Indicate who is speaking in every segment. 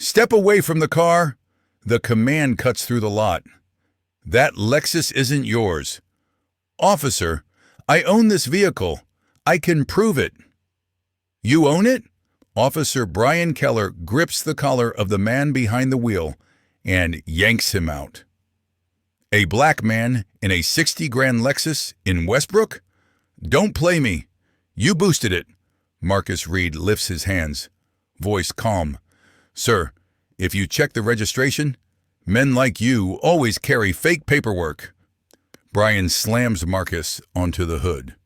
Speaker 1: Step away from the car. The command cuts through the lot. That Lexus isn't yours. Officer, I own this vehicle. I can prove it. You own it? Officer Brian Keller grips the collar of the man behind the wheel and yanks him out. A black man in a 60-grand Lexus in Westbrook? Don't play me. You boosted it. Marcus Reed lifts his hands, voice calm. Sir, if you check the registration, men like you always carry fake paperwork. Brian slams Marcus onto the hood.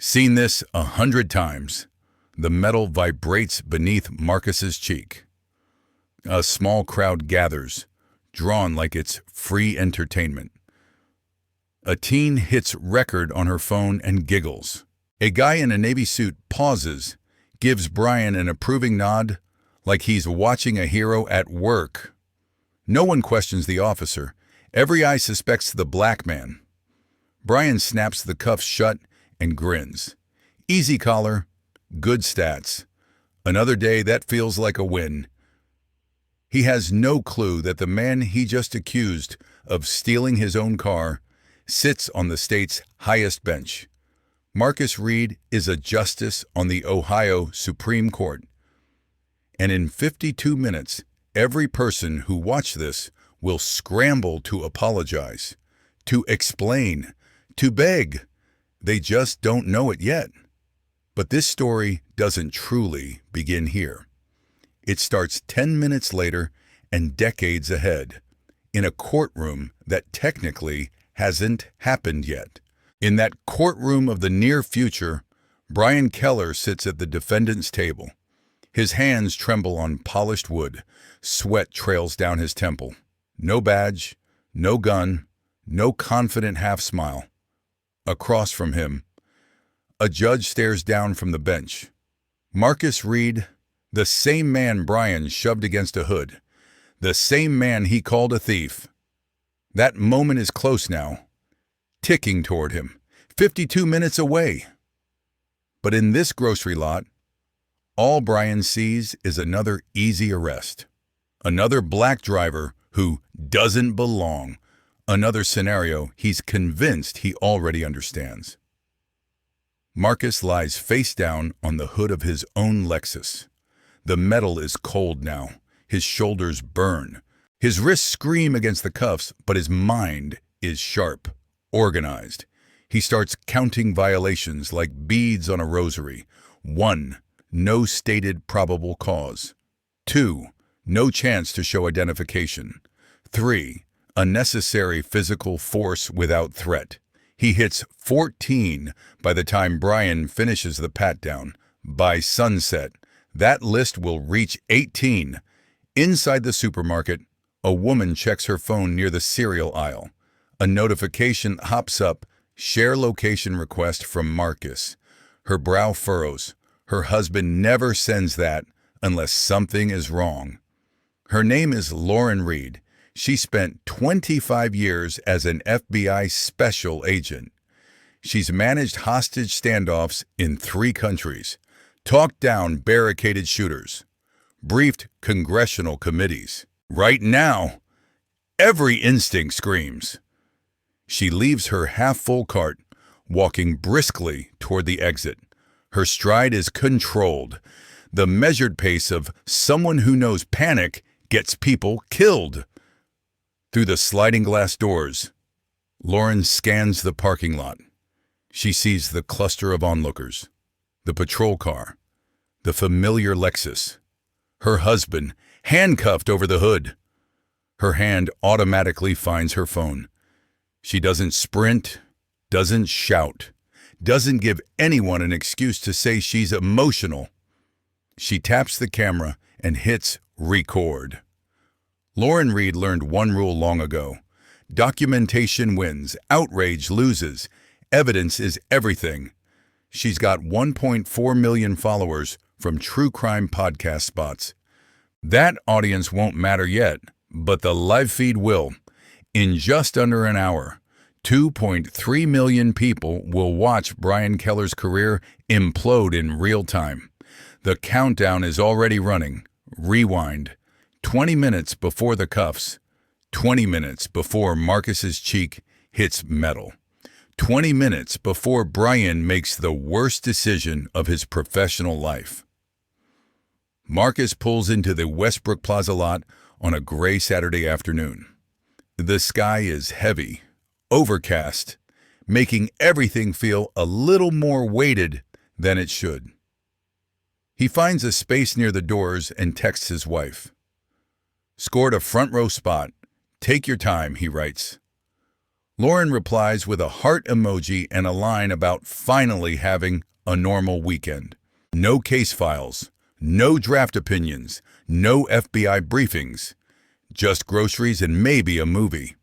Speaker 1: Seen this 100 times. The metal vibrates beneath Marcus's cheek. A small crowd gathers, drawn like it's free entertainment. A teen hits record on her phone and giggles. A guy in a navy suit pauses, gives Brian an approving nod, like he's watching a hero at work. No one questions the officer. Every eye suspects the black man. Brian snaps the cuffs shut and grins. Easy collar, good stats. Another day that feels like a win. He has no clue that the man he just accused of stealing his own car sits on the state's highest bench. Marcus Reed is a justice on the Ohio Supreme Court. And in 52 minutes, every person who watched this will scramble to apologize, to explain, to beg. They just don't know it yet. But this story doesn't truly begin here. It starts 10 minutes later and decades ahead, in a courtroom that technically hasn't happened yet. In that courtroom of the near future, Brian Keller sits at the defendant's table. His hands tremble on polished wood. Sweat trails down his temple. No badge, no gun, no confident half-smile. Across from him, a judge stares down from the bench. Marcus Reed, the same man Brian shoved against a hood, the same man he called a thief. That moment is close now, ticking toward him, 52 minutes away. But in this grocery lot, all Brian sees is another easy arrest. Another black driver who doesn't belong. Another scenario he's convinced he already understands. Marcus lies face down on the hood of his own Lexus. The metal is cold now. His shoulders burn. His wrists scream against the cuffs, but his mind is sharp, organized. He starts counting violations like beads on a rosary. 1, no stated probable cause. 2, no chance to show identification. 3, unnecessary physical force without threat. He hits 14 by the time Brian finishes the pat-down. By sunset, that list will reach 18. Inside the supermarket, a woman checks her phone near the cereal aisle. A notification hops up, share location request from Marcus. Her brow furrows. Her husband never sends that unless something is wrong. Her name is Lauren Reed. She spent 25 years as an FBI special agent. She's managed hostage standoffs in 3 countries, talked down barricaded shooters, briefed congressional committees. Right now, every instinct screams. She leaves her half-full cart, walking briskly toward the exit. Her stride is controlled, the measured pace of someone who knows panic gets people killed. Through the sliding glass doors, Lauren scans the parking lot. She sees the cluster of onlookers, the patrol car, the familiar Lexus, her husband handcuffed over the hood. Her hand automatically finds her phone. She doesn't sprint, doesn't shout, doesn't give anyone an excuse to say she's emotional. She taps the camera and hits record. Lauren Reed learned one rule long ago. Documentation wins, outrage loses, evidence is everything. She's got 1.4 million followers from true crime podcast spots. That audience won't matter yet, but the live feed will. In just under an hour, 2.3 million people will watch Brian Keller's career implode in real time. The countdown is already running. Rewind. 20 minutes before the cuffs, 20 minutes before Marcus's cheek hits metal, 20 minutes before Brian makes the worst decision of his professional life. Marcus pulls into the Westbrook Plaza lot on a gray Saturday afternoon. The sky is heavy, overcast, making everything feel a little more weighted than it should. He finds a space near the doors and texts his wife. "Scored a front row spot. Take your time," he writes. Lauren replies with a heart emoji and a line about finally having a normal weekend. No case files, no draft opinions, no FBI briefings, just groceries and maybe a movie.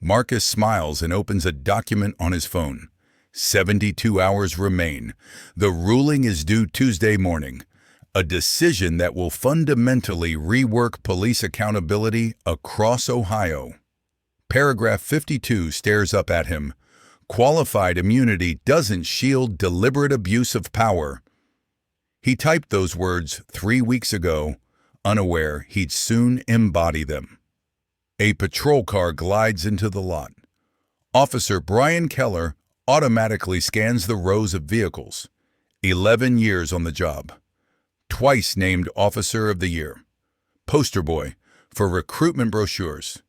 Speaker 1: Marcus smiles and opens a document on his phone. 72 hours remain. The ruling is due Tuesday morning. A decision that will fundamentally rework police accountability across Ohio. Paragraph 52 stares up at him. Qualified immunity doesn't shield deliberate abuse of power. He typed those words 3 weeks ago, unaware he'd soon embody them. A patrol car glides into the lot. Officer Brian Keller automatically scans the rows of vehicles. 11 years on the job. Twice named Officer of the Year. Poster boy for recruitment brochures.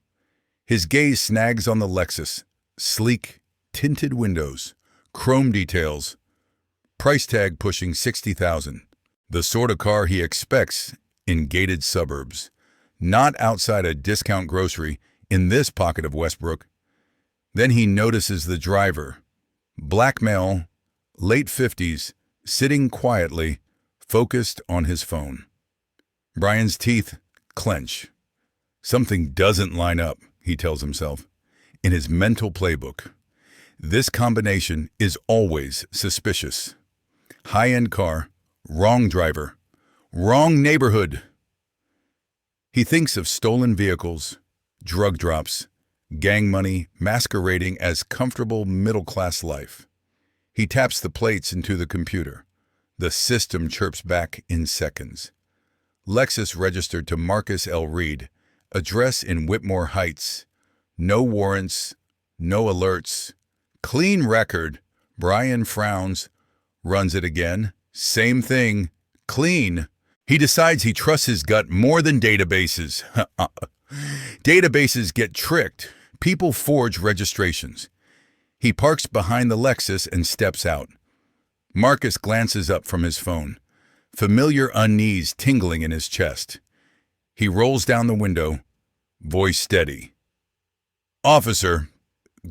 Speaker 1: His gaze snags on the Lexus. Sleek, tinted windows, chrome details. Price tag pushing $60,000. The sort of car he expects in gated suburbs. Not outside a discount grocery in this pocket of Westbrook. Then he notices the driver. Black male, late 50s, sitting quietly, focused on his phone. Brian's teeth clench. Something doesn't line up, he tells himself, in his mental playbook. This combination is always suspicious. High-end car, wrong driver, wrong neighborhood. He thinks of stolen vehicles, drug drops, gang money masquerading as comfortable middle-class life. He taps the plates into the computer. The system chirps back in seconds. Lexus registered to Marcus L. Reed, address in Whitmore Heights. No warrants, no alerts. Clean record. Brian frowns, runs it again. Same thing. Clean. He decides he trusts his gut more than databases. Databases get tricked. People forge registrations. He parks behind the Lexus and steps out. Marcus glances up from his phone, familiar unease tingling in his chest. He rolls down the window, voice steady. "Officer,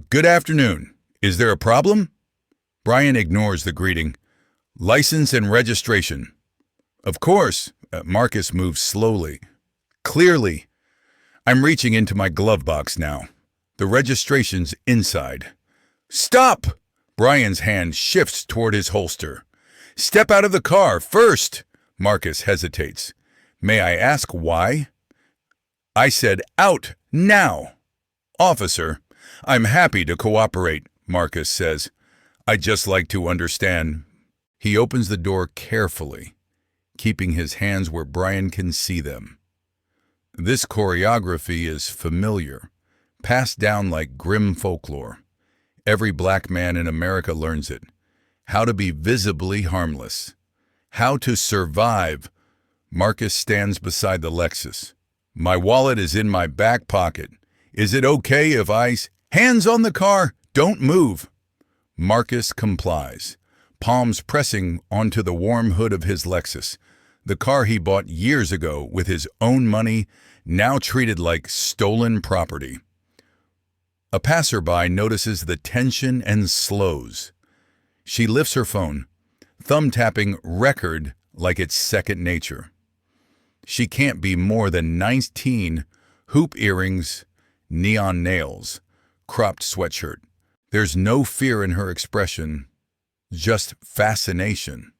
Speaker 1: good afternoon. Is there a problem?" Brian ignores the greeting. "License and registration." "Of course." Marcus moves slowly. "Clearly. I'm reaching into my glove box now. The registration's inside." "Stop!" Brian's hand shifts toward his holster. "Step out of the car first." Marcus hesitates. "May I ask why?" "I said out now." "Officer, I'm happy to cooperate," Marcus says. "I'd just like to understand." He opens the door carefully, keeping his hands where Brian can see them. This choreography is familiar, passed down like grim folklore. Every black man in America learns it. How to be visibly harmless. How to survive. Marcus stands beside the Lexus. "My wallet is in my back pocket. Is it okay if Hands on the car! Don't move!" Marcus complies, palms pressing onto the warm hood of his Lexus, the car he bought years ago with his own money, now treated like stolen property. A passerby notices the tension and slows. She lifts her phone, thumb-tapping record like it's second nature. She can't be more than 19, hoop earrings, neon nails, cropped sweatshirt. There's no fear in her expression, just fascination.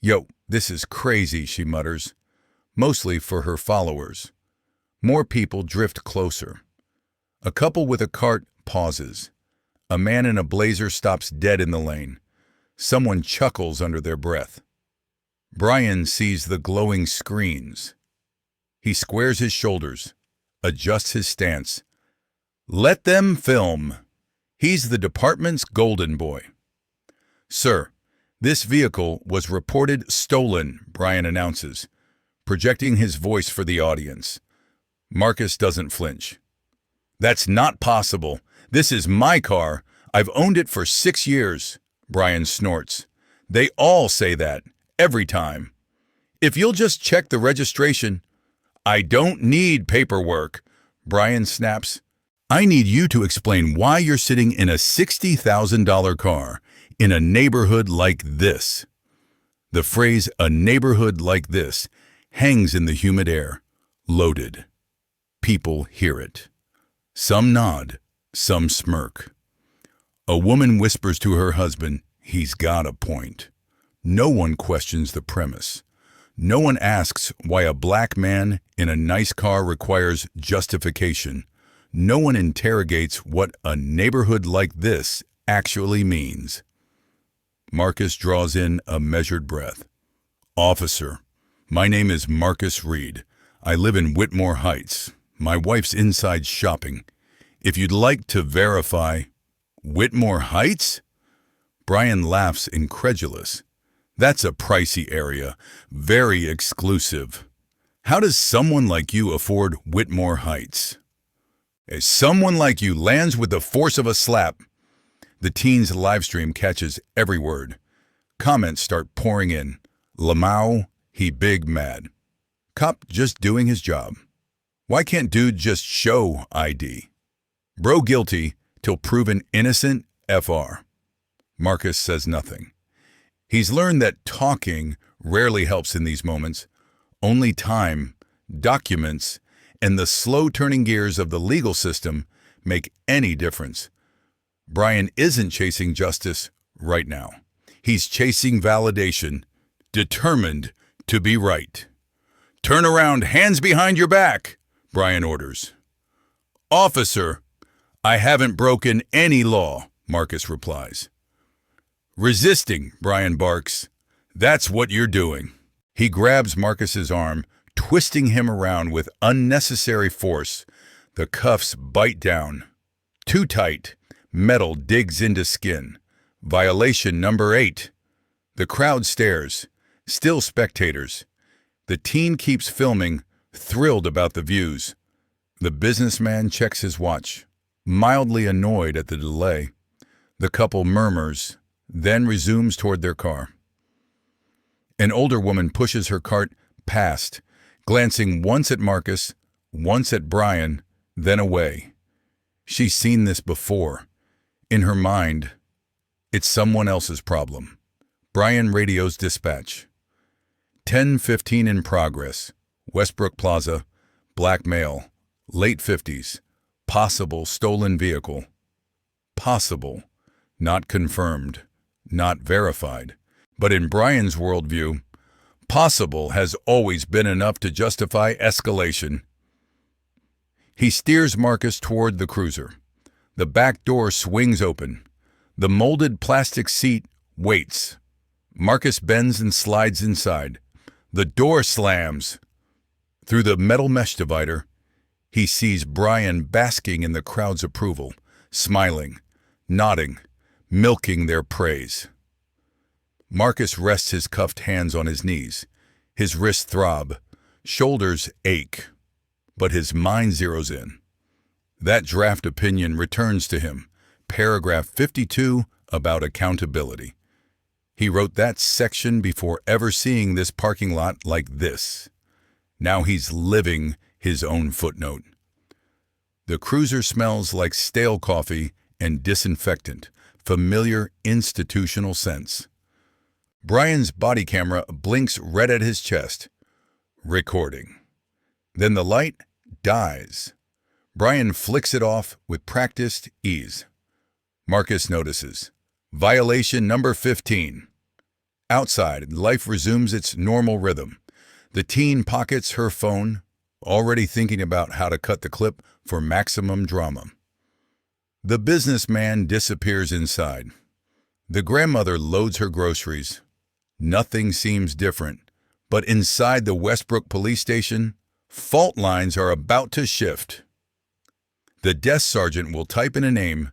Speaker 1: "Yo, this is crazy," she mutters, mostly for her followers. More people drift closer. A couple with a cart pauses. A man in a blazer stops dead in the lane. Someone chuckles under their breath. Brian sees the glowing screens. He squares his shoulders, adjusts his stance. Let them film. He's the department's golden boy. Sir, this vehicle was reported stolen, Brian announces, projecting his voice for the audience. Marcus doesn't flinch. That's not possible. This is my car. I've owned it for 6 years, Brian snorts. They all say that, every time. If you'll just check the registration. I don't need paperwork, Brian snaps. I need you to explain why you're sitting in a $60,000 car in a neighborhood like this. The phrase, a neighborhood like this, hangs in the humid air, loaded. People hear it. Some nod, some smirk. A woman whispers to her husband, he's got a point. No one questions the premise. No one asks why a black man in a nice car requires justification. No one interrogates what a neighborhood like this actually means. Marcus draws in a measured breath. Officer, my name is Marcus Reed. I live in Whitmore Heights. My wife's inside shopping. If you'd like to verify... Whitmore Heights? Brian laughs, incredulous. That's a pricey area, very exclusive. How does someone like you afford Whitmore Heights? Someone like you lands with the force of a slap. The teen's livestream catches every word. Comments start pouring in. Lamau, he big mad. Cop just doing his job. Why can't dude just show ID? Bro guilty till proven innocent, FR. Marcus says nothing. He's learned that talking rarely helps in these moments. Only time, documents, and the slow turning gears of the legal system make any difference. Brian isn't chasing justice right now. He's chasing validation, determined to be right. Turn around, hands behind your back, Brian orders. Officer, I haven't broken any law, Marcus replies. Resisting, Brian barks. That's what you're doing. He grabs Marcus's arm, twisting him around with unnecessary force. The cuffs bite down. Too tight. Metal digs into skin. Violation number 8. The crowd stares. Still spectators. The teen keeps filming, thrilled about the views. The businessman checks his watch, mildly annoyed at the delay. The couple murmurs, then resumes toward their car. An older woman pushes her cart past, glancing once at Marcus, once at Brian, then away. She's seen this before. In her mind, it's someone else's problem. Brian radios dispatch. 10:15 in progress. Westbrook Plaza. Black male. Late 50s. Possible stolen vehicle. Possible. Not confirmed. Not verified. But in Brian's worldview, possible has always been enough to justify escalation. He steers Marcus toward the cruiser. The back door swings open. The molded plastic seat waits. Marcus bends and slides inside. The door slams. Through the metal mesh divider, he sees Brian basking in the crowd's approval, smiling, nodding, milking their praise. Marcus rests his cuffed hands on his knees. His wrists throb, shoulders ache, but his mind zeroes in. That draft opinion returns to him, paragraph 52 about accountability. He wrote that section before ever seeing this parking lot like this. Now he's living his own footnote. The cruiser smells like stale coffee and disinfectant, familiar institutional scents. Brian's body camera blinks red at his chest. Recording. Then the light dies. Brian flicks it off with practiced ease. Marcus notices. Violation number 15. Outside, life resumes its normal rhythm. The teen pockets her phone, already thinking about how to cut the clip for maximum drama. The businessman disappears inside. The grandmother loads her groceries. Nothing seems different, but inside the Westbrook police station, Fault lines are about to shift. The desk sergeant will type in a name,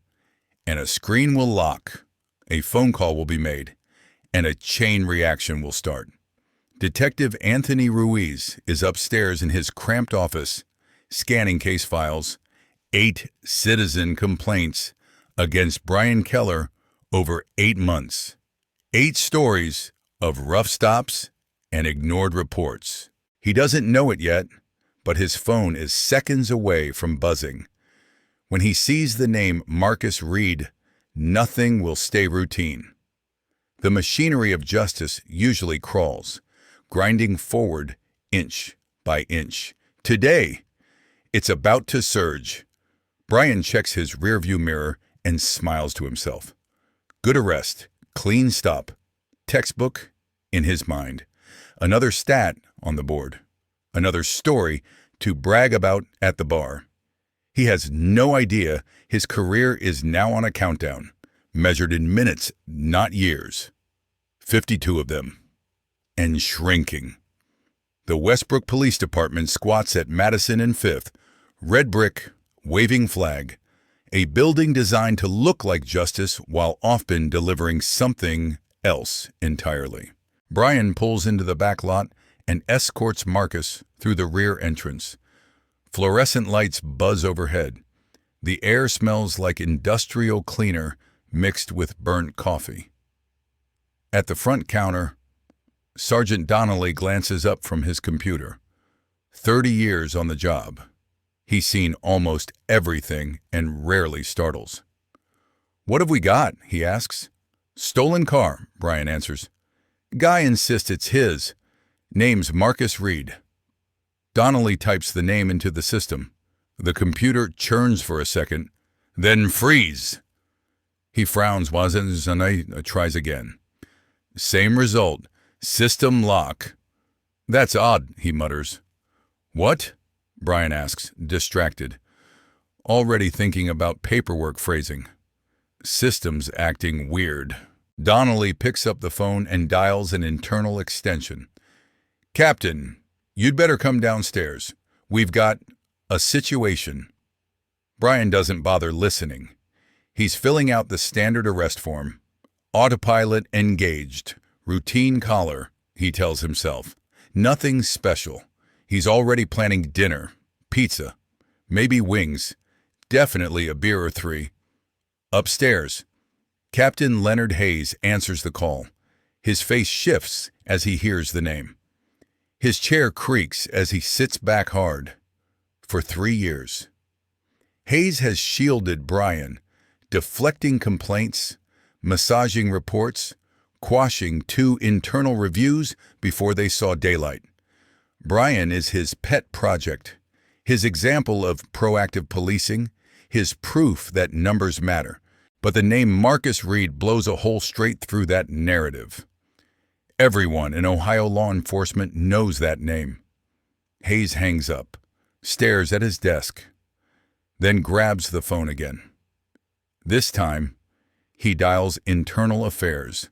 Speaker 1: and a screen will lock. A phone call will be made, and a chain reaction will start. Detective Anthony Ruiz is upstairs in his cramped office, scanning case files. 8 citizen complaints against Brian Keller over 8 months. 8 stories of rough stops and ignored reports. He doesn't know it yet, but his phone is seconds away from buzzing. When he sees the name Marcus Reed, nothing will stay routine. The machinery of justice usually crawls, grinding forward inch by inch. Today, it's about to surge. Brian checks his rearview mirror and smiles to himself. Good arrest, clean stop, textbook in his mind. Another stat on the board. Another story to brag about at the bar. He has no idea his career is now on a countdown, measured in minutes, not years. 52 of them. And shrinking. The Westbrook Police Department squats at Madison and 5th, red brick, waving flag, a building designed to look like justice while often delivering something else entirely. Brian pulls into the back lot and escorts Marcus through the rear entrance. Fluorescent lights buzz overhead. The air smells like industrial cleaner mixed with burnt coffee. At the front counter, Sergeant Donnelly glances up from his computer. 30 years on the job. He's seen almost everything and rarely startles. "What have we got?" he asks. "Stolen car," Brian answers. Guy insists it's his. Name's Marcus Reed. Donnelly types the name into the system. The computer churns for a second, then freeze. He frowns while Zanai tries again. Same result. System lock. "That's odd," he mutters. "What?" Brian asks, distracted, already thinking about paperwork phrasing. Systems acting weird. Donnelly picks up the phone and dials an internal extension. "Captain, you'd better come downstairs. We've got a situation." Brian doesn't bother listening. He's filling out the standard arrest form. Autopilot engaged. Routine collar, he tells himself. Nothing special. He's already planning dinner, pizza, maybe wings, definitely a beer or 3. Upstairs, Captain Leonard Hayes answers the call. His face shifts as he hears the name. His chair creaks as he sits back hard. For 3 years. Hayes has shielded Brian, deflecting complaints, massaging reports, quashing 2 internal reviews before they saw daylight. Brian is his pet project, his example of proactive policing, his proof that numbers matter. But the name Marcus Reed blows a hole straight through that narrative. Everyone in Ohio law enforcement knows that name. Hayes hangs up, stares at his desk, then grabs the phone again. This time, he dials internal affairs.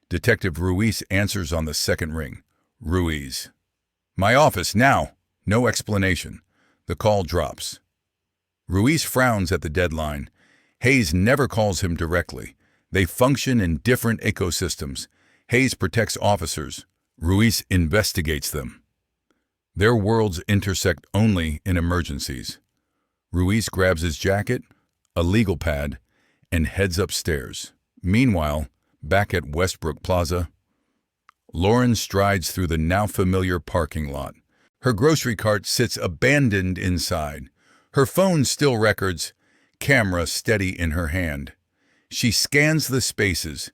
Speaker 1: Detective Ruiz answers on the second ring. Ruiz. "My office, now!" No explanation. The call drops. Ruiz frowns at the deadline. Hayes never calls him directly. They function in different ecosystems. Hayes protects officers. Ruiz investigates them. Their worlds intersect only in emergencies. Ruiz grabs his jacket, a legal pad, and heads upstairs. Meanwhile, back at Westbrook Plaza, Lauren strides through the now familiar parking lot. Her grocery cart sits abandoned inside. Her phone still records, camera steady in her hand. She scans the spaces.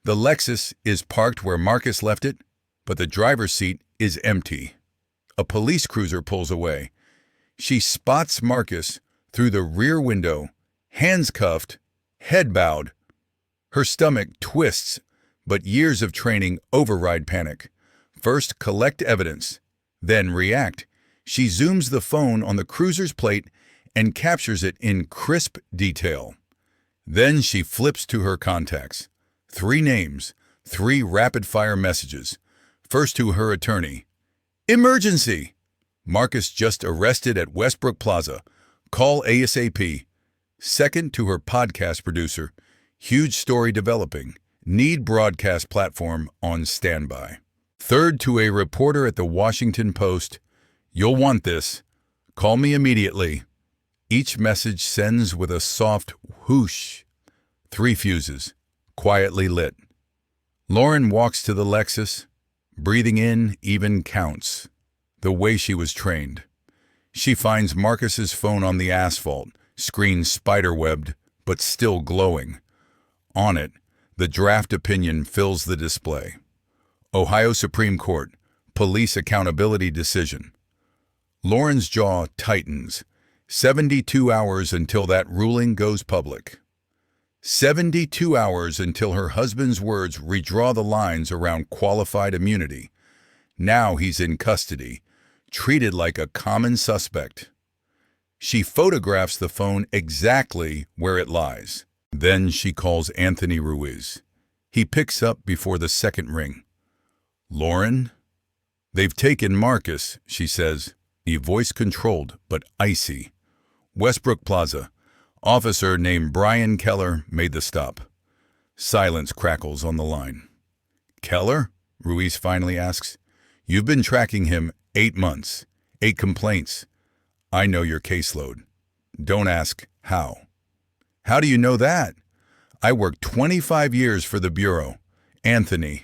Speaker 1: The Lexus is parked where Marcus left it, but the driver's seat is empty. A police cruiser pulls away. She spots Marcus through the rear window, hands cuffed, head bowed. Her stomach twists, but years of training override panic. First, collect evidence, then react. She zooms the phone on the cruiser's plate and captures it in crisp detail. Then she flips to her contacts. 3 names, 3 rapid-fire messages. First to her attorney. "Emergency!" Marcus just arrested at Westbrook Plaza. Call ASAP. Second to her podcast producer. Huge story developing. Need broadcast platform on standby. Third to a reporter at the Washington Post. You'll want this. Call me immediately. Each message sends with a soft whoosh. 3 fuses, quietly lit. Lauren walks to the Lexus. Breathing in even counts. The way she was trained. She finds Marcus's phone on the asphalt, screen spiderwebbed, but still glowing. On it, the draft opinion fills the display. Ohio Supreme Court, Police Accountability Decision. Lauren's jaw tightens. 72 hours until that ruling goes public. 72 hours until her husband's words redraw the lines around qualified immunity. Now he's in custody, treated like a common suspect. She photographs the phone exactly where it lies. Then she calls Anthony Ruiz. He picks up before the second ring. Lauren? They've taken Marcus, she says, a voice controlled but icy. Westbrook Plaza. Officer named Brian Keller made the stop. Silence crackles on the line. Keller? Ruiz finally asks. You've been tracking him 8 months, 8 complaints. I know your caseload. Don't ask how. How do you know that? I worked 25 years for the Bureau. Anthony,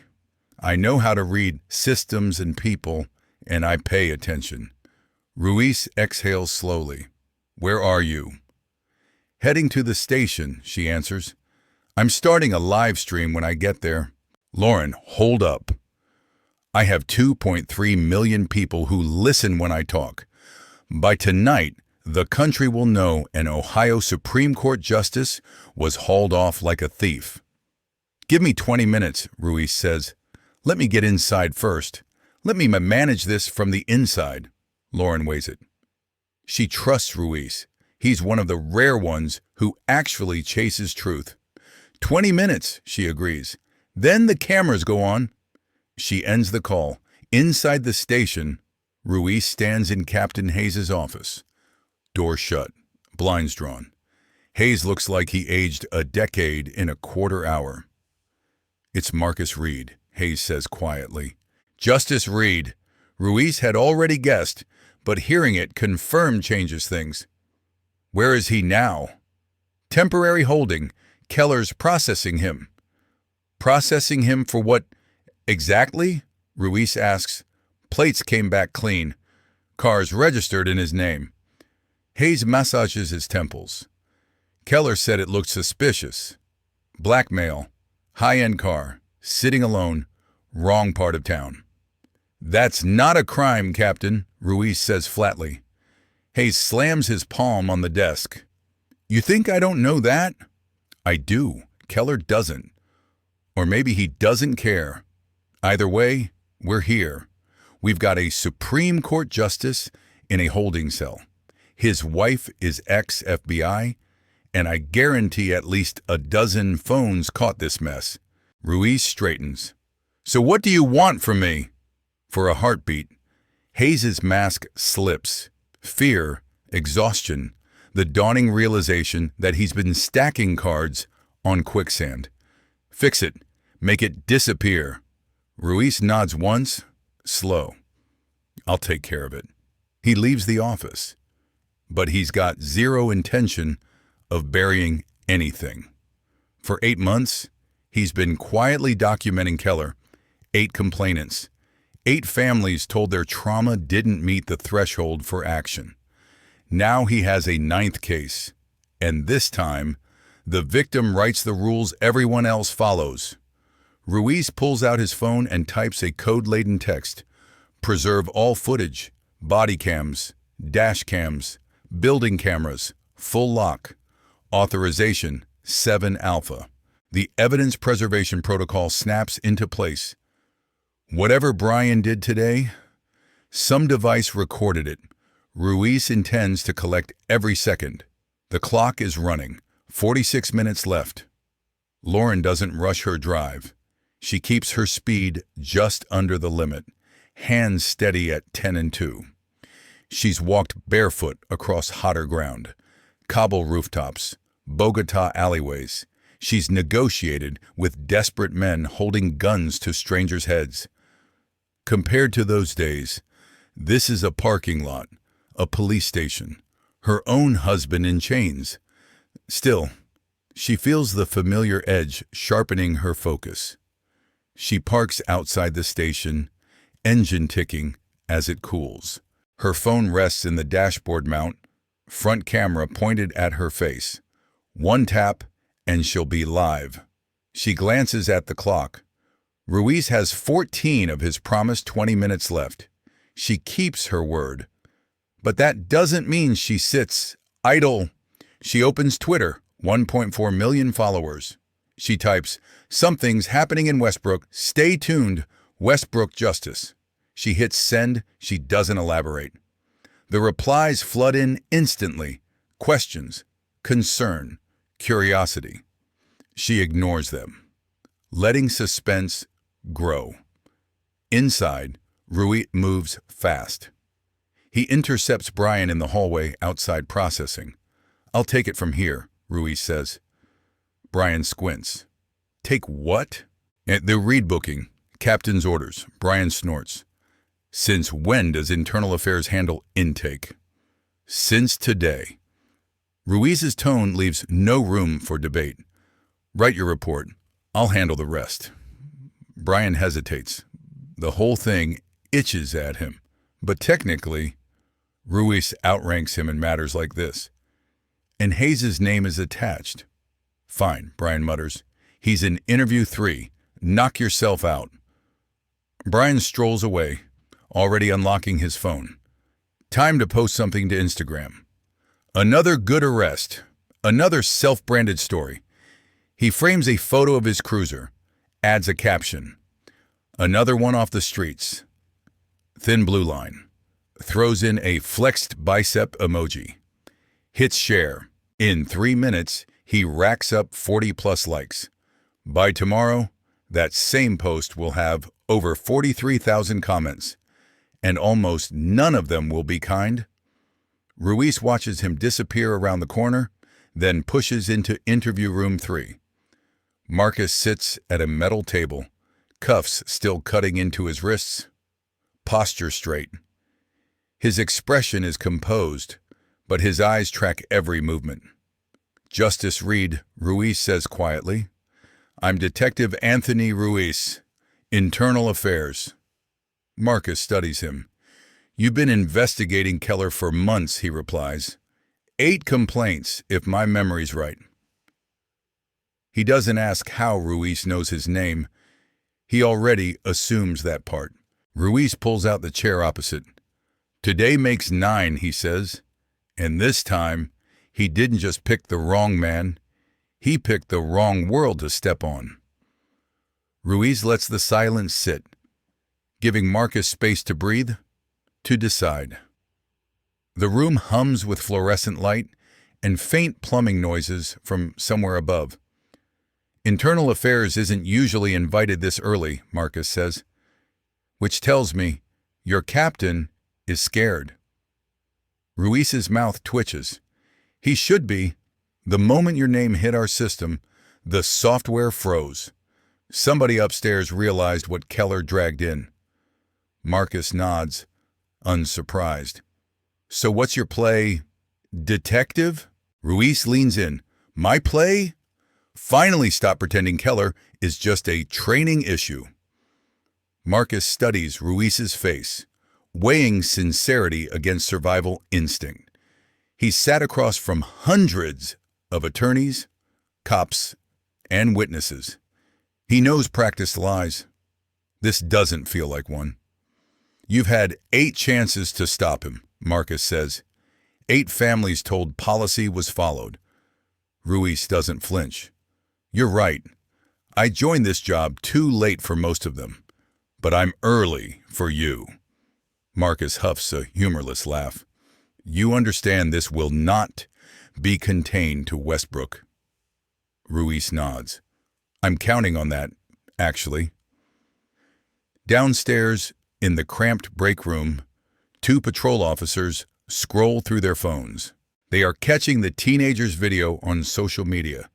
Speaker 1: I know how to read systems and people, and I pay attention. Ruiz exhales slowly. Where are you? Heading to the station, she answers. I'm starting a live stream when I get there. Lauren, hold up. I have 2.3 million people who listen when I talk. By tonight, the country will know an Ohio Supreme Court justice was hauled off like a thief. Give me 20 minutes, Ruiz says. Let me get inside first. Let me manage this from the inside. Lauren weighs it. She trusts Ruiz. He's one of the rare ones who actually chases truth. 20 minutes, she agrees. Then the cameras go on. She ends the call. Inside the station, Ruiz stands in Captain Hayes' office. Door shut, blinds drawn. Hayes looks like he aged a decade in a quarter hour. It's Marcus Reed, Hayes says quietly. Justice Reed. Ruiz had already guessed, but hearing it confirmed changes things. Where is he now? Temporary holding. Keller's processing him. Processing him for what exactly? Ruiz asks. Plates came back clean. Cars registered in his name. Hayes massages his temples. Keller said it looked suspicious. Blackmail. High-end car. Sitting alone. Wrong part of town. That's not a crime, Captain, Ruiz says flatly. Hayes slams his palm on the desk. You think I don't know that? I do. Keller doesn't. Or maybe he doesn't care. Either way, we're here. We've got a Supreme Court justice in a holding cell. His wife is ex-FBI, and I guarantee at least a dozen phones caught this mess. Ruiz straightens. So what do you want from me? For a heartbeat, Hayes' mask slips. Fear, exhaustion, the dawning realization that he's been stacking cards on quicksand. Fix it. Make it disappear. Ruiz nods once, slow. I'll take care of it. He leaves the office, but he's got zero intention of burying anything. For 8 months, he's been quietly documenting Keller. 8 complainants. 8 families told their trauma didn't meet the threshold for action. Now he has a 9th case, and this time, the victim writes the rules everyone else follows. Ruiz pulls out his phone and types a code-laden text. Preserve all footage, body cams, dash cams, building cameras, full lock. Authorization 7 alpha. The evidence preservation protocol snaps into place. Whatever Brian did today, some device recorded it. Ruiz intends to collect every second. The clock is running. 46 minutes left. Lauren doesn't rush her drive. She keeps her speed just under the limit, hands steady at 10 and 2. She's walked barefoot across hotter ground, Kabul rooftops, Bogota alleyways. She's negotiated with desperate men holding guns to strangers' heads. Compared to those days, this is a parking lot, a police station, her own husband in chains. Still, she feels the familiar edge sharpening her focus. She parks outside the station, engine ticking as it cools. Her phone rests in the dashboard mount, front camera pointed at her face. One tap, and she'll be live. She glances at the clock. Ruiz has 14 of his promised 20 minutes left. She keeps her word. But that doesn't mean she sits idle. She opens Twitter, 1.4 million followers. She types, "Something's happening in Westbrook. Stay tuned. Westbrook Justice." She hits send. She doesn't elaborate. The replies flood in instantly. Questions, concern, curiosity. She ignores them, letting suspense grow. Inside, Ruiz moves fast. He intercepts Brian in the hallway outside processing. "I'll take it from here," Ruiz says. Brian squints. "Take what?" "The read booking. Captain's orders." Brian snorts. "Since when does Internal Affairs handle intake?" "Since today." Ruiz's tone leaves no room for debate. "Write your report. I'll handle the rest." Brian hesitates. The whole thing itches at him. But technically, Ruiz outranks him in matters like this. And Hayes' name is attached. "Fine," Brian mutters. "He's in interview 3. Knock yourself out." Brian strolls away, already unlocking his phone. Time to post something to Instagram. Another good arrest. Another self-branded story. He frames a photo of his cruiser, adds a caption. Another one off the streets. Thin blue line. Throws in a flexed bicep emoji. Hits share. In 3 minutes, he racks up 40+ likes. By tomorrow, that same post will have over 43,000 comments, and almost none of them will be kind. Ruiz watches him disappear around the corner, then pushes into interview room 3. Marcus sits at a metal table, cuffs still cutting into his wrists, posture straight. His expression is composed, but his eyes track every movement. "Justice Reed," Ruiz says quietly. "I'm Detective Anthony Ruiz, Internal Affairs." Marcus studies him. "You've been investigating Keller for months," he replies. 8 complaints, if my memory's right." He doesn't ask how Ruiz knows his name. He already assumes that part. Ruiz pulls out the chair opposite. "Today makes 9, he says. And this time, he didn't just pick the wrong man. He picked the wrong world to step on." Ruiz lets the silence sit, giving Marcus space to breathe, to decide. The room hums with fluorescent light and faint plumbing noises from somewhere above. "Internal Affairs isn't usually invited this early," Marcus says, "which tells me your captain is scared." Ruiz's mouth twitches. "He should be. The moment your name hit our system, the software froze. Somebody upstairs realized what Keller dragged in." Marcus nods, unsurprised. "So what's your play? Detective?" Ruiz leans in. "My play? Finally stop pretending Keller is just a training issue." Marcus studies Ruiz's face, weighing sincerity against survival instinct. He sat across from hundreds of attorneys, cops, and witnesses. He knows practiced lies. This doesn't feel like one. "You've had 8 chances to stop him," Marcus says. 8 families told policy was followed. Ruiz doesn't flinch. "You're right. I joined this job too late for most of them, but I'm early for you." Marcus huffs a humorless laugh. "You understand this will not be contained to Westbrook." Ruiz nods. "I'm counting on that, actually." Downstairs, in the cramped break room, Two patrol officers scroll through their phones. They are catching the teenager's video on social media.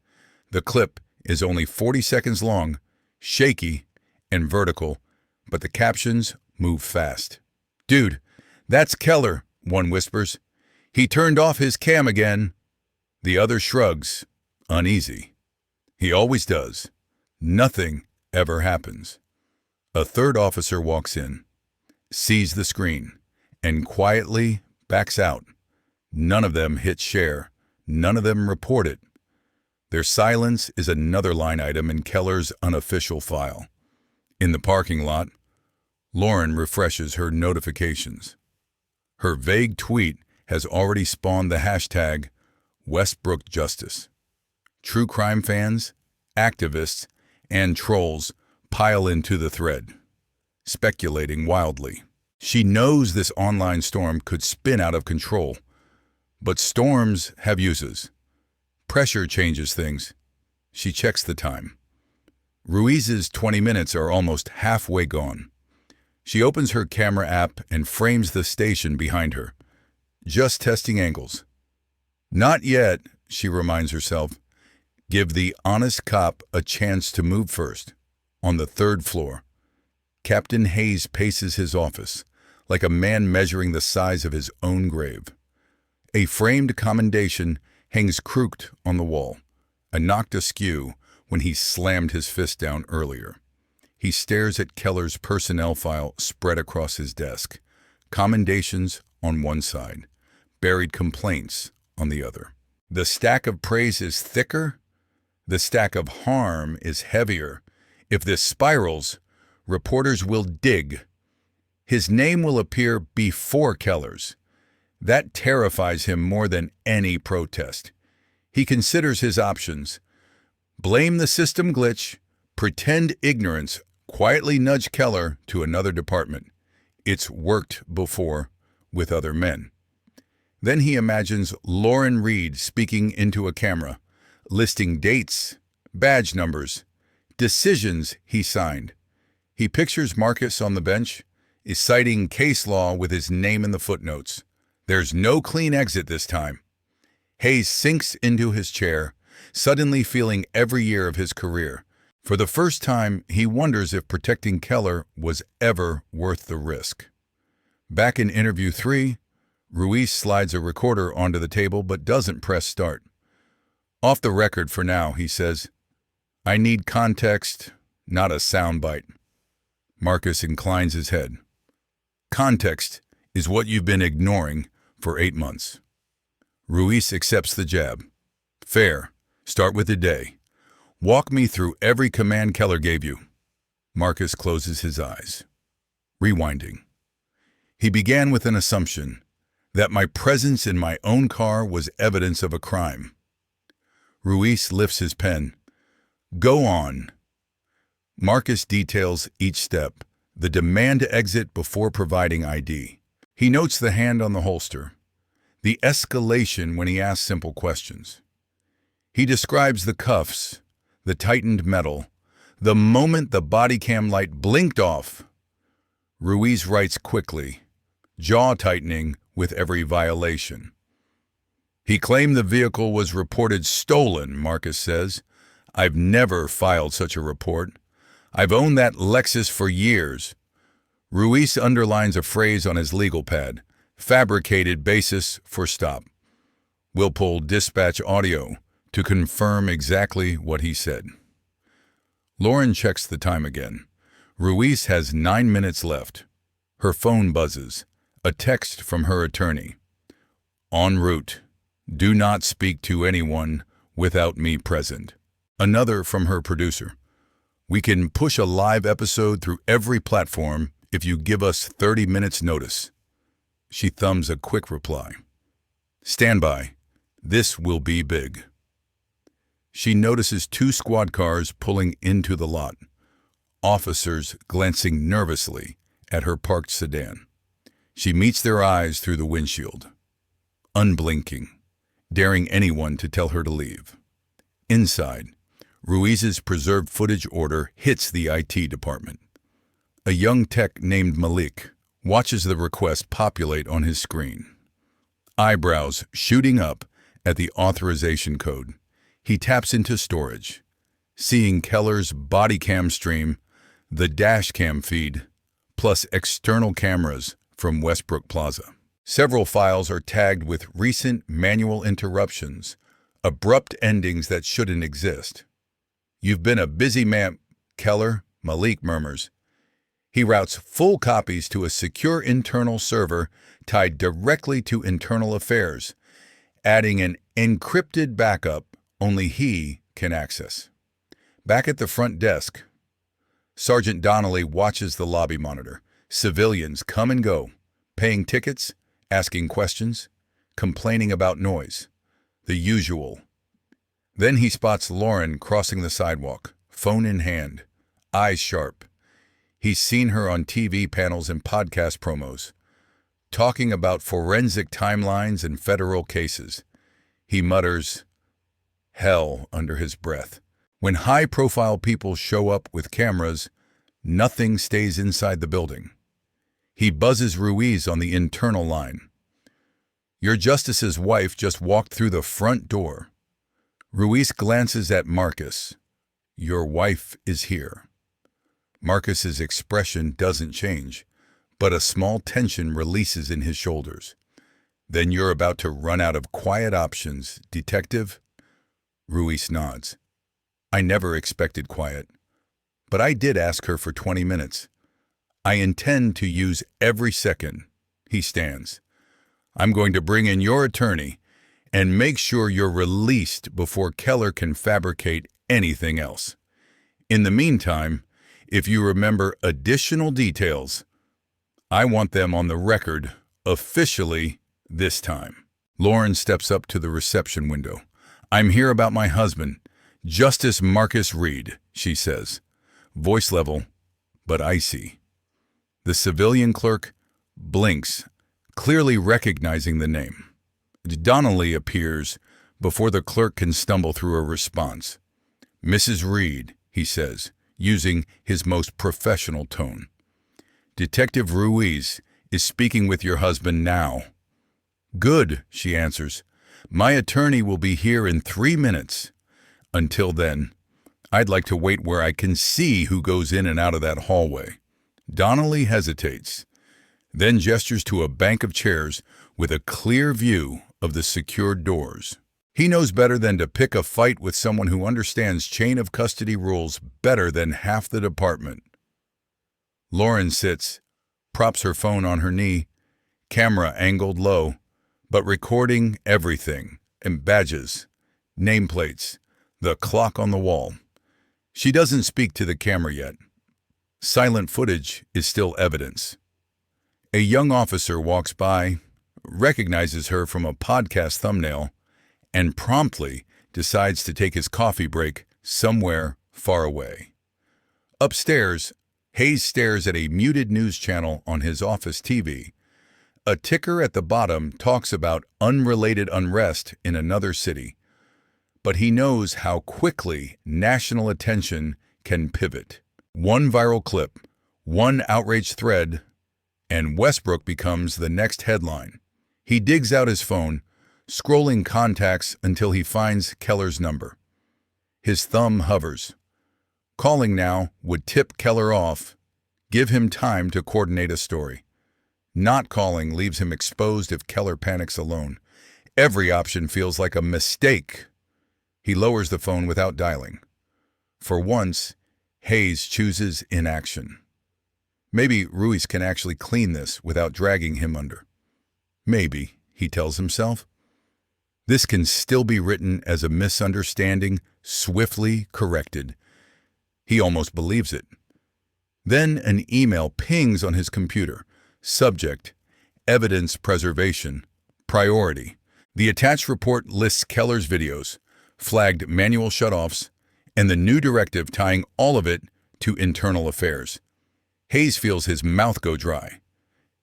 Speaker 1: The clip is only 40 seconds long, shaky and vertical, but the captions move fast. "Dude, that's Keller," one whispers. "He turned off his cam again." The other shrugs, uneasy. "He always does." Nothing ever happens. A third officer walks in, sees the screen, and quietly backs out. None of them hit share. None of them report it. Their silence is another line item in Keller's unofficial file. In the parking lot, Lauren refreshes her notifications. Her vague tweet has already spawned the hashtag Westbrook Justice. True crime fans, activists, and trolls pile into the thread, speculating wildly. She knows this online storm could spin out of control, but storms have uses. Pressure changes things. She checks the time. Ruiz's 20 minutes are almost halfway gone. She opens her camera app and frames the station behind her. Just testing angles. Not yet, she reminds herself. Give the honest cop a chance to move first. On the third floor, Captain Hayes paces his office, like a man measuring the size of his own grave. A framed commendation hangs crooked on the wall, a knocked askew when he slammed his fist down earlier. He stares at Keller's personnel file spread across his desk, commendations on one side, buried complaints on the other. The stack of praise is thicker, the stack of harm is heavier. If this spirals, reporters will dig. His name will appear before Keller's. That terrifies him more than any protest. He considers his options. Blame the system glitch, pretend ignorance, quietly nudge Keller to another department. It's worked before with other men. Then he imagines Lauren Reed speaking into a camera, listing dates, badge numbers, decisions he signed. He pictures Marcus on the bench, is citing case law with his name in the footnotes. There's no clean exit this time. Hayes sinks into his chair, suddenly feeling every year of his career. For the first time, he wonders if protecting Keller was ever worth the risk. Back in interview 3, Ruiz slides a recorder onto the table but doesn't press start. "Off the record for now," he says. "I need context, not a soundbite." Marcus inclines his head. "Context is what you've been ignoring for 8 months. Ruiz accepts the jab. "Fair. Start with the day. Walk me through every command Keller gave you." Marcus closes his eyes. Rewinding. "He began with an assumption that my presence in my own car was evidence of a crime." Ruiz lifts his pen. "Go on." Marcus details each step, the demand to exit before providing ID. He notes the hand on the holster, the escalation when he asks simple questions. He describes the cuffs, the tightened metal, the moment the body cam light blinked off. Ruiz writes quickly, jaw tightening with every violation. "He claimed the vehicle was reported stolen," Marcus says. "I've never filed such a report. I've owned that Lexus for years." Ruiz underlines a phrase on his legal pad, fabricated basis for stop. We'll pull dispatch audio to confirm exactly what he said. Lauren checks the time again. Ruiz has 9 minutes left. Her phone buzzes, a text from her attorney. "En route. Do not speak to anyone without me present." Another from her producer. "We can push a live episode through every platform if you give us 30 minutes notice." She thumbs a quick reply. "Stand by. This will be big." She notices 2 squad cars pulling into the lot, officers glancing nervously at her parked sedan. She meets their eyes through the windshield, unblinking, daring anyone to tell her to leave. Inside, Ruiz's preserved footage order hits the IT department. A young tech named Malik watches the request populate on his screen. Eyebrows shooting up at the authorization code. He taps into storage, seeing Keller's body cam stream, the dash cam feed, plus external cameras from Westbrook Plaza. Several files are tagged with recent manual interruptions, abrupt endings that shouldn't exist. "You've been a busy man," Keller, Malik murmurs. He routes full copies to a secure internal server tied directly to internal affairs, adding an encrypted backup only he can access. Back at the front desk, Sergeant Donnelly watches the lobby monitor. Civilians come and go, paying tickets, asking questions, complaining about noise. The usual. Then he spots Lauren crossing the sidewalk, phone in hand, eyes sharp. He's seen her on TV panels and podcast promos, talking about forensic timelines and federal cases. He mutters, "Hell," under his breath. When high-profile people show up with cameras, nothing stays inside the building. He buzzes Ruiz on the internal line. "Your justice's wife just walked through the front door." Ruiz glances at Marcus. "Your wife is here." Marcus's expression doesn't change, but a small tension releases in his shoulders. "Then you're about to run out of quiet options, detective?" Ruiz nods. "I never expected quiet, but I did ask her for 20 minutes. I intend to use every second." He stands. "I'm going to bring in your attorney and make sure you're released before Keller can fabricate anything else. In the meantime, if you remember additional details, I want them on the record officially this time." Lauren steps up to the reception window. "I'm here about my husband, Justice Marcus Reed," she says, voice level but icy. The civilian clerk blinks, clearly recognizing the name. Donnelly appears before the clerk can stumble through a response. "Mrs. Reed," he says, using his most professional tone. "Detective Ruiz is speaking with your husband now." "Good," she answers. "My attorney will be here in 3 minutes. Until then, I'd like to wait where I can see who goes in and out of that hallway." Donnelly hesitates, then gestures to a bank of chairs with a clear view of the secured doors. He knows better than to pick a fight with someone who understands chain of custody rules better than half the department. Lauren sits, props her phone on her knee, camera angled low, but recording everything, and badges, nameplates, the clock on the wall. She doesn't speak to the camera yet. Silent footage is still evidence. A young officer walks by, recognizes her from a podcast thumbnail, and promptly decides to take his coffee break somewhere far away. Upstairs, Hayes stares at a muted news channel on his office TV. A ticker at the bottom talks about unrelated unrest in another city. But he knows how quickly national attention can pivot. One viral clip, one outrage thread, and Westbrook becomes the next headline. He digs out his phone, scrolling contacts until he finds Keller's number. His thumb hovers. Calling now would tip Keller off, give him time to coordinate a story. Not calling leaves him exposed if Keller panics alone. Every option feels like a mistake. He lowers the phone without dialing. For once, Hayes chooses inaction. Maybe Ruiz can actually clean this without dragging him under. Maybe, he tells himself. This can still be written as a misunderstanding, swiftly corrected. He almost believes it. Then an email pings on his computer. Subject, evidence preservation, priority. The attached report lists Keller's videos, flagged manual shutoffs, and the new directive tying all of it to internal affairs. Hayes feels his mouth go dry.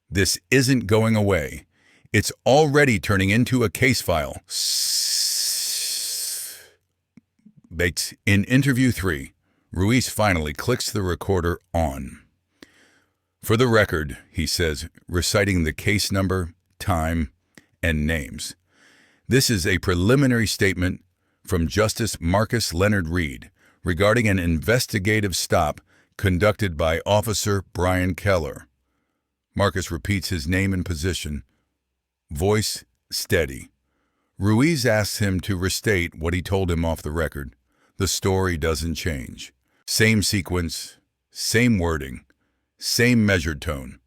Speaker 1: This isn't going away. It's already turning into a case file. In interview 3, Ruiz finally clicks the recorder on. For the record, he says, reciting the case number, time, and names. This is a preliminary statement from Justice Marcus Leonard Reed regarding an investigative stop conducted by Officer Brian Keller. Marcus repeats his name and position, voice steady. Ruiz asks him to restate what he told him off the record. The story doesn't change. Same sequence, same wording, same measured tone.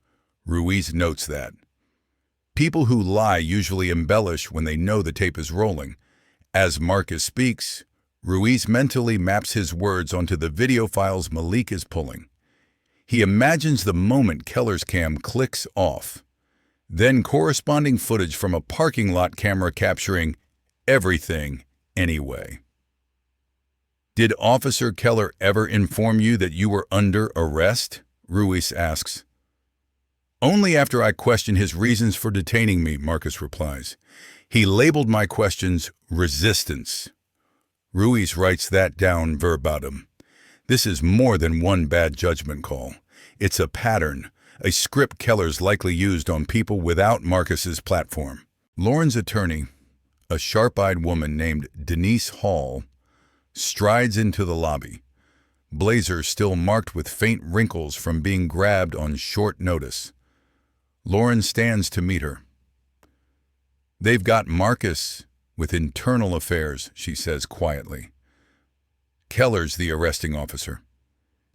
Speaker 1: Ruiz notes that. People who lie usually embellish when they know the tape is rolling. As Marcus speaks, Ruiz mentally maps his words onto the video files Malik is pulling. He imagines the moment Keller's cam clicks off, then corresponding footage from a parking lot camera capturing everything anyway. Did Officer Keller ever inform you that you were under arrest? Ruiz asks. Only after I questioned his reasons for detaining me, Marcus replies. He labeled my questions resistance. Ruiz writes that down verbatim. This is more than one bad judgment call. It's a pattern, a script Keller's likely used on people without Marcus's platform. Lauren's attorney, a sharp-eyed woman named Denise Hall, strides into the lobby, blazer still marked with faint wrinkles from being grabbed on short notice. Lauren stands to meet her. They've got Marcus with internal affairs, she says quietly. Keller's the arresting officer.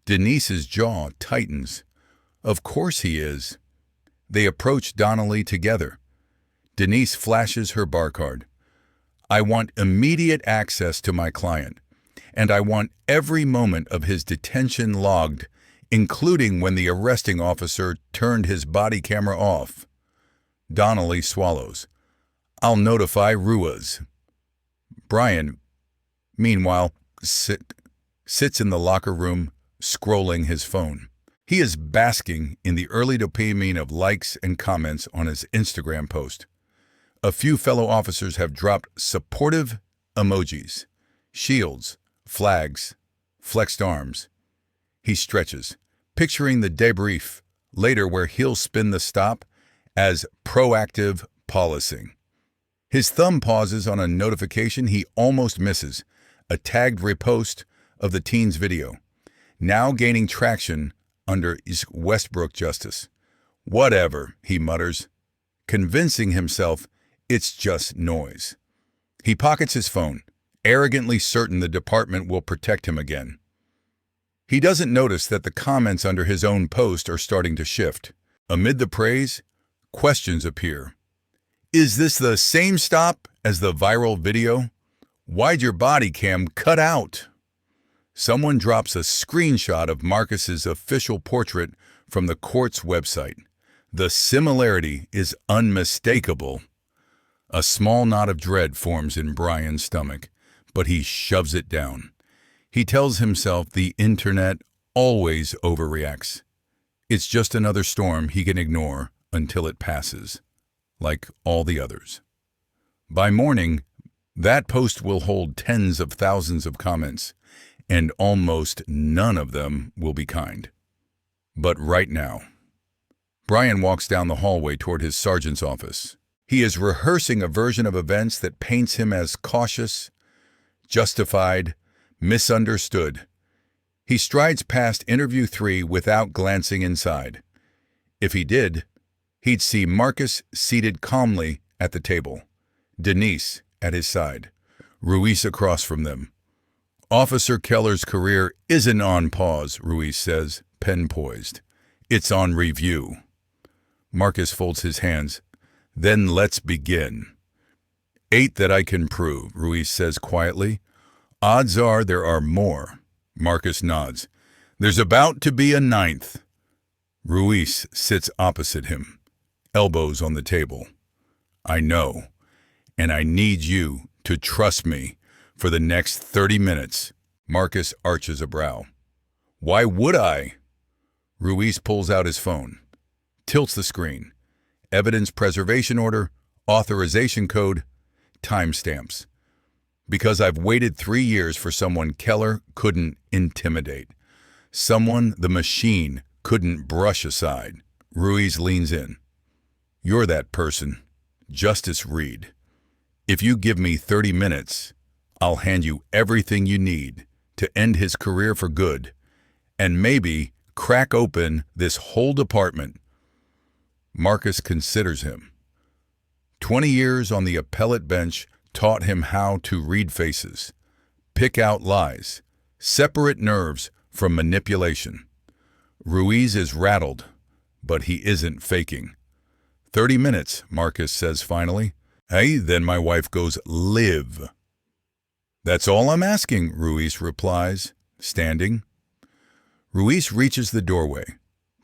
Speaker 1: Denise's jaw tightens. Of course he is. They approach Donnelly together. Denise flashes her bar card. I want immediate access to my client, and I want every moment of his detention logged, including when the arresting officer turned his body camera off. Donnelly swallows. I'll notify Ruiz. Brian, meanwhile, sits in the locker room, scrolling his phone. He is basking in the early dopamine of likes and comments on his Instagram post. A few fellow officers have dropped supportive emojis, shields, flags, flexed arms. He stretches, picturing the debrief later where he'll spin the stop as proactive policing. His thumb pauses on a notification he almost misses, a tagged repost of the teen's video, now gaining traction under East Westbrook justice. Whatever, he mutters, convincing himself it's just noise. He pockets his phone, arrogantly certain the department will protect him again. He doesn't notice that the comments under his own post are starting to shift. Amid the praise, questions appear. Is this the same stop as the viral video? Why'd your body cam cut out? Someone drops a screenshot of Marcus's official portrait from the court's website. The similarity is unmistakable. A small knot of dread forms in Brian's stomach, but he shoves it down. He tells himself the internet always overreacts. It's just another storm he can ignore until it passes, like all the others. By morning, that post will hold tens of thousands of comments, and almost none of them will be kind. But right now, Brian walks down the hallway toward his sergeant's office. He is rehearsing a version of events that paints him as cautious, justified, misunderstood. He strides past interview 3 without glancing inside. If he did, he'd see Marcus seated calmly at the table, Denise at his side, Ruiz across from them. Officer Keller's career isn't on pause, Ruiz says, pen poised. It's on review. Marcus folds his hands. Then let's begin. 8 that I can prove, Ruiz says quietly. Odds are there are more. Marcus nods. There's about to be a 9th. Ruiz sits opposite him, elbows on the table. I know, and I need you to trust me for the next 30 minutes. Marcus arches a brow. Why would I? Ruiz pulls out his phone, tilts the screen. Evidence preservation order, authorization code, timestamps. Because I've waited 3 years for someone Keller couldn't intimidate. Someone the machine couldn't brush aside. Ruiz leans in. You're that person, Justice Reed. If you give me 30 minutes, I'll hand you everything you need to end his career for good and maybe crack open this whole department. Marcus considers him. 20 years on the appellate bench taught him how to read faces, pick out lies, separate nerves from manipulation. Ruiz is rattled, but he isn't faking. 30 minutes, Marcus says finally. Hey, then my wife goes, live. That's all I'm asking, Ruiz replies, standing. Ruiz reaches the doorway,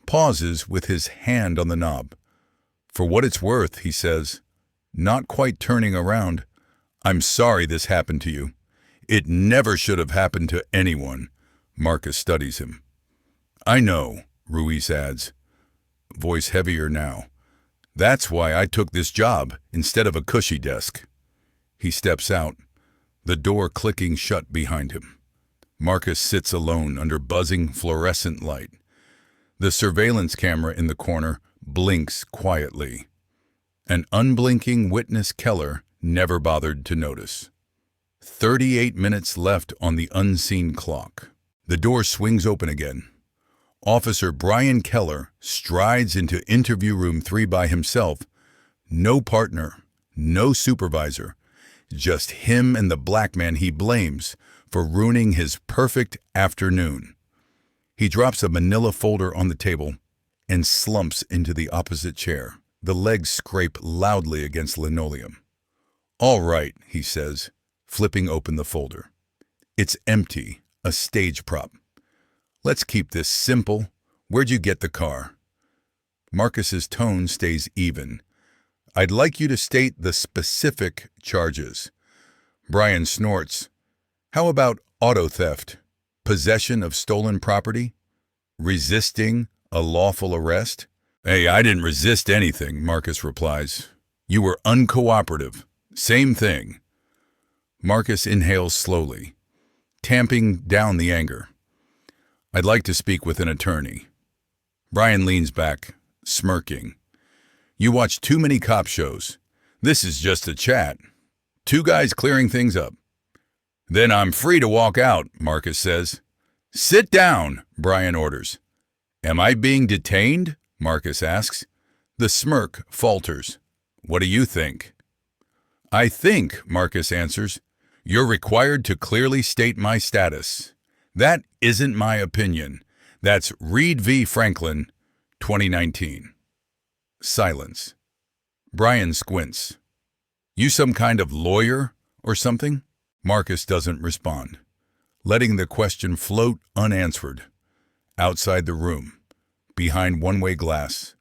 Speaker 1: pauses with his hand on the knob. For what it's worth, he says, not quite turning around, I'm sorry this happened to you. It never should have happened to anyone. Marcus studies him. I know, Ruiz adds, voice heavier now. That's why I took this job instead of a cushy desk. He steps out, the door clicking shut behind him. Marcus sits alone under buzzing fluorescent light. The surveillance camera in the corner blinks quietly. An unblinking witness Keller never bothered to notice. 38 minutes left on the unseen clock. The door swings open again. Officer Brian Keller strides into interview room 3 by himself. No partner, no supervisor, just him and the black man he blames for ruining his perfect afternoon. He drops a manila folder on the table and slumps into the opposite chair. The legs scrape loudly against linoleum. All right, he says, flipping open the folder. It's empty, a stage prop. Let's keep this simple. Where'd you get the car? Marcus's tone stays even. I'd like you to state the specific charges. Brian snorts. How about auto theft, possession of stolen property, resisting a lawful arrest? Hey, I didn't resist anything, Marcus replies. You were uncooperative. Same thing. Marcus inhales slowly, tamping down the anger. I'd like to speak with an attorney. Brian leans back, smirking. You watch too many cop shows. This is just a chat. 2 guys clearing things up. Then I'm free to walk out, Marcus says. Sit down, Brian orders. Am I being detained? Marcus asks. The smirk falters. What do you think? I think, Marcus answers, you're required to clearly state my status. That isn't my opinion. That's Reed v. Franklin, 2019. Silence. Brian squints. You some kind of lawyer or something? Marcus doesn't respond, letting the question float unanswered. Outside the room, behind one-way glass,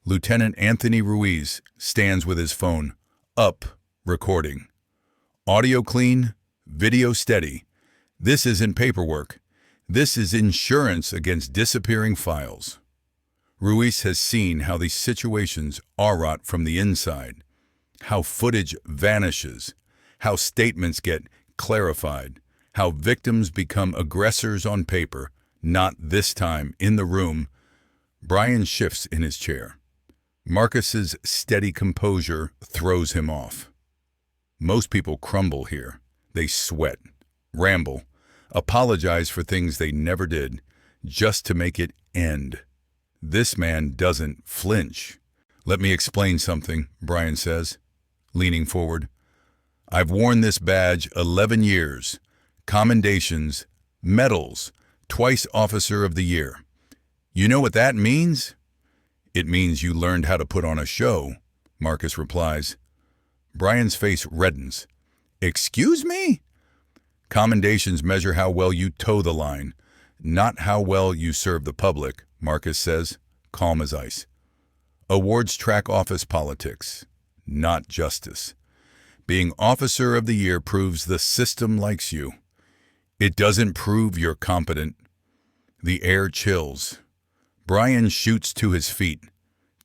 Speaker 1: Lieutenant Anthony Ruiz stands with his phone up, recording. Audio clean, video steady. This isn't paperwork. This is insurance against disappearing files. Ruiz has seen how these situations are rot from the inside, how footage vanishes, how statements get clarified, how victims become aggressors on paper, not this time in the room. Brian shifts in his chair. Marcus's steady composure throws him off. Most people crumble here. They sweat, ramble, apologize for things they never did, just to make it end. This man doesn't flinch. Let me explain something, Brian says, leaning forward. I've worn this badge 11 years. Commendations, medals, twice Officer of the Year. You know what that means? It means you learned how to put on a show, Marcus replies. Brian's face reddens. Excuse me? Commendations measure how well you toe the line, not how well you serve the public, Marcus says, calm as ice. Awards track office politics, not justice. Being Officer of the Year proves the system likes you. It doesn't prove you're competent. The air chills. Brian shoots to his feet.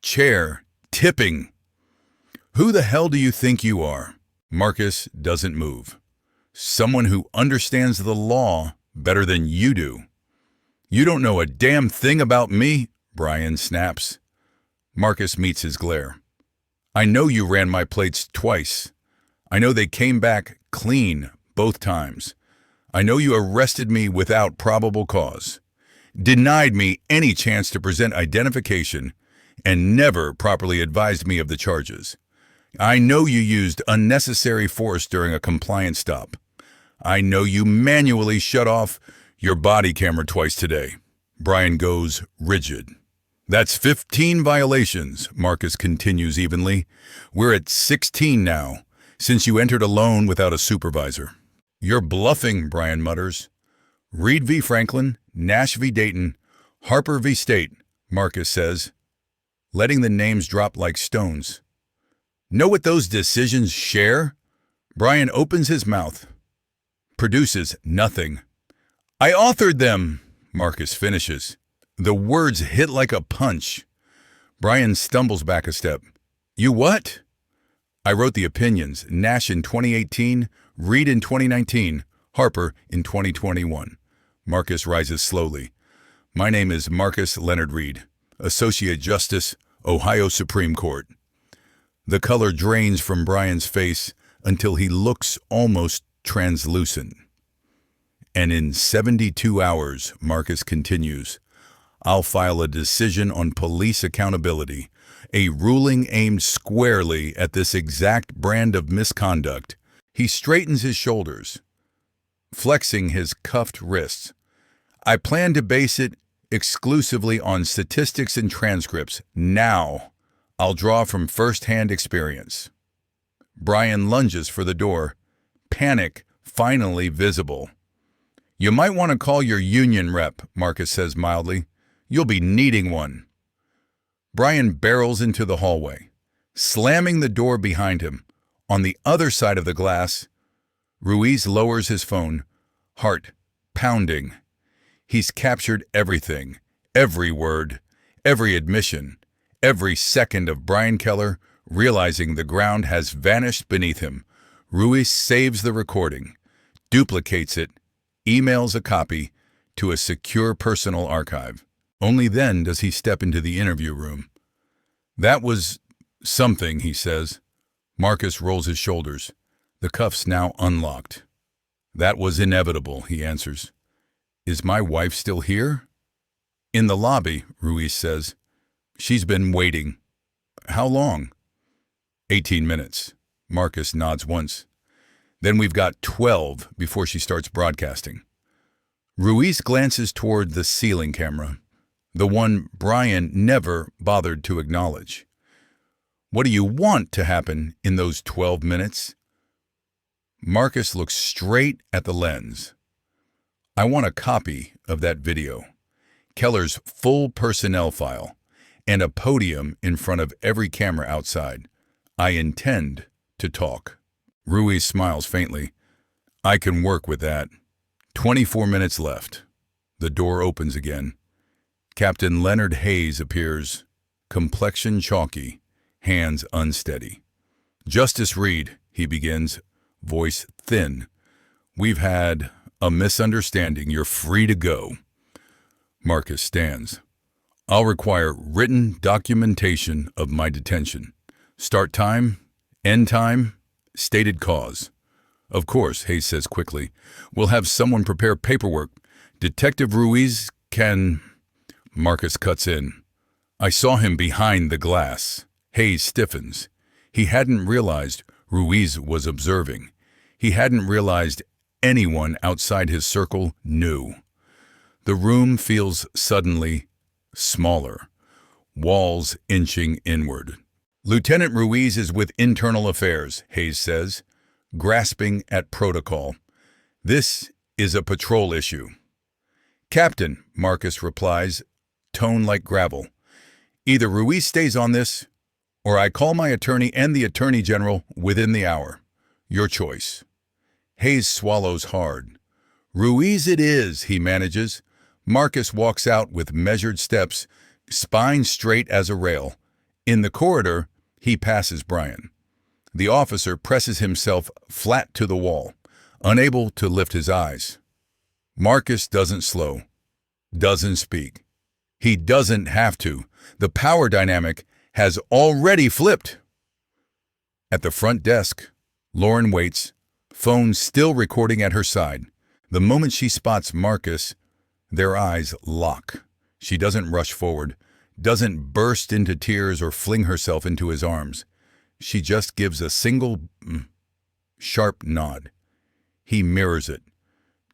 Speaker 1: Chair tipping. Who the hell do you think you are? Marcus doesn't move. Someone who understands the law better than you do. You don't know a damn thing about me, Brian snaps. Marcus meets his glare. I know you ran my plates twice. I know they came back clean both times. I know you arrested me without probable cause, denied me any chance to present identification, and never properly advised me of the charges. I know you used unnecessary force during a compliance stop. I know you manually shut off your body camera twice today. Brian goes rigid. That's 15 violations, Marcus continues evenly. We're at 16 now, since you entered alone without a supervisor. You're bluffing, Brian mutters. Reed v. Franklin, Nash v. Dayton, Harper v. State, Marcus says, letting the names drop like stones. Know what those decisions share? Brian opens his mouth, produces nothing. I authored them, Marcus finishes. The words hit like a punch. Brian stumbles back a step. You what? I wrote the opinions, Nash in 2018, Reed in 2019, Harper in 2021. Marcus rises slowly. My name is Marcus Leonard Reed, Associate Justice, Ohio Supreme Court. The color drains from Brian's face until he looks almost translucent. And in 72 hours, Marcus continues, I'll file a decision on police accountability, a ruling aimed squarely at this exact brand of misconduct. He straightens his shoulders, flexing his cuffed wrists. I plan to base it exclusively on statistics and transcripts. Now, I'll draw from first-hand experience. Brian lunges for the door, panic finally visible. You might want to call your union rep, Marcus says mildly. You'll be needing one. Brian barrels into the hallway, slamming the door behind him. On the other side of the glass, Ruiz lowers his phone, heart pounding. He's captured everything, every word, every admission, every second of Brian Keller realizing the ground has vanished beneath him. Ruiz saves the recording, duplicates it, emails a copy to a secure personal archive. Only then does he step into the interview room. That was something, he says. Marcus rolls his shoulders, the cuffs now unlocked. That was inevitable, he answers. Is my wife still here? In the lobby, Ruiz says. She's been waiting. How long? 18 minutes. Marcus nods once. Then we've got 12 before she starts broadcasting. Ruiz glances toward the ceiling camera, the one Brian never bothered to acknowledge. What do you want to happen in those 12 minutes? Marcus looks straight at the lens. I want a copy of that video, Keller's full personnel file, and a podium in front of every camera outside. I intend to talk. Ruiz smiles faintly. I can work with that. 24 minutes left. The door opens again. Captain Leonard Hayes appears, complexion chalky, hands unsteady. Justice Reed, he begins, voice thin. We've had a misunderstanding. You're free to go. Marcus stands. I'll require written documentation of my detention. Start time, end time, stated cause. Of course, Hayes says quickly. We'll have someone prepare paperwork. Detective Ruiz can... Marcus cuts in. I saw him behind the glass. Hayes stiffens. He hadn't realized Ruiz was observing. He hadn't realized anyone outside his circle knew. The room feels suddenly smaller, walls inching inward. Lieutenant Ruiz is with Internal Affairs, Hayes says, grasping at protocol. This is a patrol issue. Captain, Marcus replies, tone like gravel. Either Ruiz stays on this, or I call my attorney and the Attorney General within the hour. Your choice. Hayes swallows hard. Ruiz it is, he manages. Marcus walks out with measured steps, spine straight as a rail. In the corridor, he passes Brian. The officer presses himself flat to the wall, unable to lift his eyes. Marcus doesn't slow, doesn't speak. He doesn't have to. The power dynamic has already flipped. At the front desk, Lauren waits, phone still recording at her side. The moment she spots Marcus, their eyes lock. She doesn't rush forward, doesn't burst into tears or fling herself into his arms. She just gives a single, sharp nod. He mirrors it.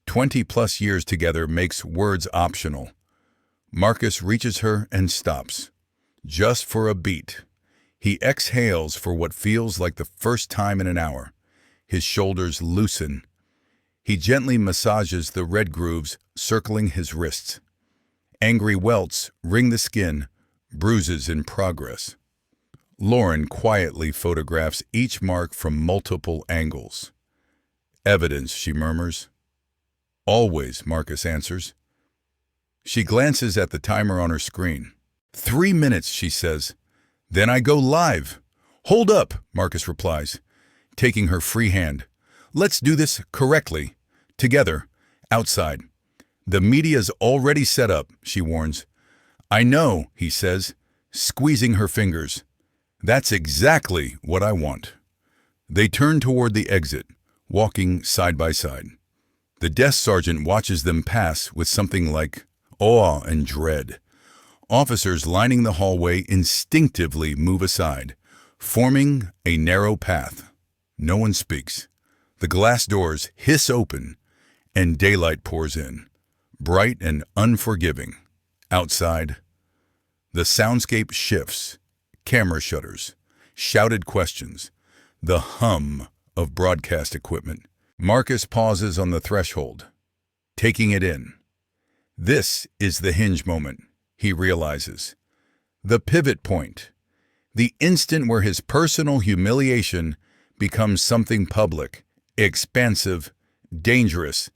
Speaker 1: 20+ years together makes words optional. Marcus reaches her and stops. Just for a beat. He exhales for what feels like the first time in an hour. His shoulders loosen. He gently massages the red grooves circling his wrists. Angry welts ring the skin, bruises in progress. Lauren quietly photographs each mark from multiple angles. Evidence, she murmurs. Always, Marcus answers. She glances at the timer on her screen. 3 minutes, she says. Then I go live. Hold up, Marcus replies, taking her free hand. Let's do this correctly. Together, outside. The media's already set up, she warns. I know, he says, squeezing her fingers. That's exactly what I want. They turn toward the exit, walking side by side. The desk sergeant watches them pass with something like awe and dread. Officers lining the hallway instinctively move aside, forming a narrow path. No one speaks. The glass doors hiss open, and daylight pours in, bright and unforgiving. Outside, the soundscape shifts, camera shutters, shouted questions, the hum of broadcast equipment. Marcus pauses on the threshold, taking it in. This is the hinge moment, he realizes. The pivot point. The instant where his personal humiliation becomes something public, expansive, dangerous,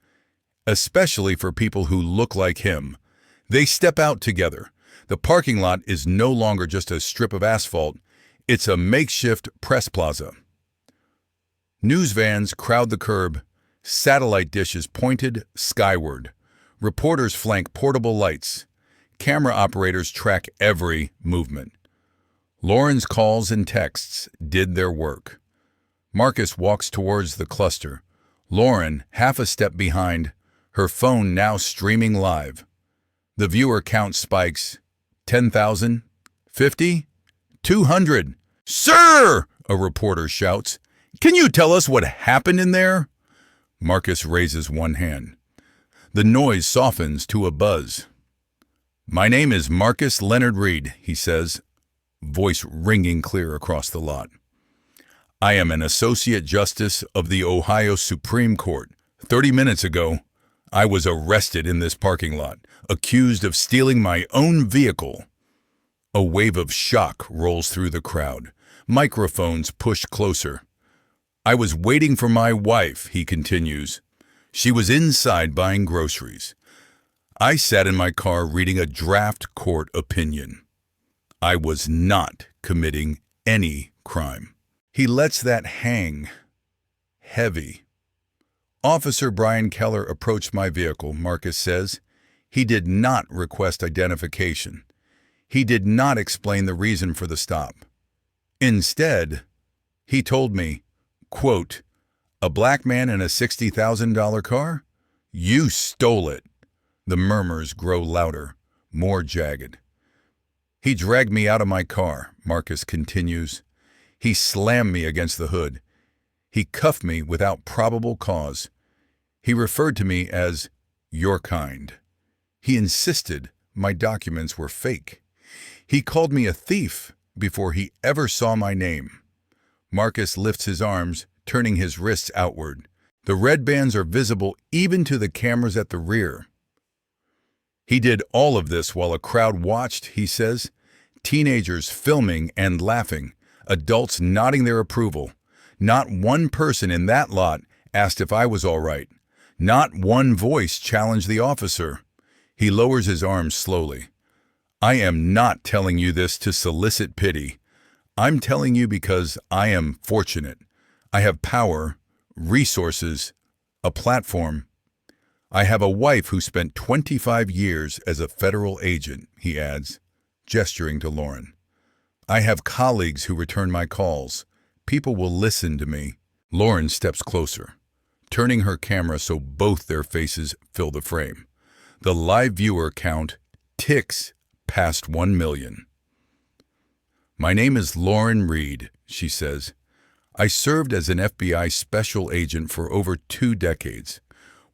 Speaker 1: especially for people who look like him. They step out together. The parking lot is no longer just a strip of asphalt. It's a makeshift press plaza. News vans crowd the curb, satellite dishes pointed skyward. Reporters flank portable lights. Camera operators track every movement. Lauren's calls and texts did their work. Marcus walks towards the cluster. Lauren, half a step behind, her phone now streaming live. The viewer count spikes. 10,000? 50? 200? Sir! A reporter shouts. Can you tell us what happened in there? Marcus raises one hand. The noise softens to a buzz. My name is Marcus Leonard Reed, he says, voice ringing clear across the lot. I am an Associate Justice of the Ohio Supreme Court. 30 minutes ago, I was arrested in this parking lot, accused of stealing my own vehicle. A wave of shock rolls through the crowd. Microphones push closer. I was waiting for my wife, he continues. She was inside buying groceries. I sat in my car reading a draft court opinion. I was not committing any crime. He lets that hang. Heavy. Officer Brian Keller approached my vehicle, Marcus says. He did not request identification. He did not explain the reason for the stop. Instead, he told me, quote, a black man in a $60,000 car? You stole it. The murmurs grow louder, more jagged. He dragged me out of my car, Marcus continues. He slammed me against the hood. He cuffed me without probable cause. He referred to me as your kind. He insisted my documents were fake. He called me a thief before he ever saw my name. Marcus lifts his arms, turning his wrists outward. The red bands are visible even to the cameras at the rear. He did all of this while a crowd watched, he says. Teenagers filming and laughing, adults nodding their approval. Not one person in that lot asked if I was all right. Not one voice challenged the officer. He lowers his arms slowly. I am not telling you this to solicit pity. I'm telling you because I am fortunate. I have power, resources, a platform. I have a wife who spent 25 years as a federal agent, he adds, gesturing to Lauren. I have colleagues who return my calls. People will listen to me. Lauren steps closer, turning her camera so both their faces fill the frame. The live viewer count ticks past 1 million. My name is Lauren Reed, she says. I served as an FBI special agent for over 2 decades.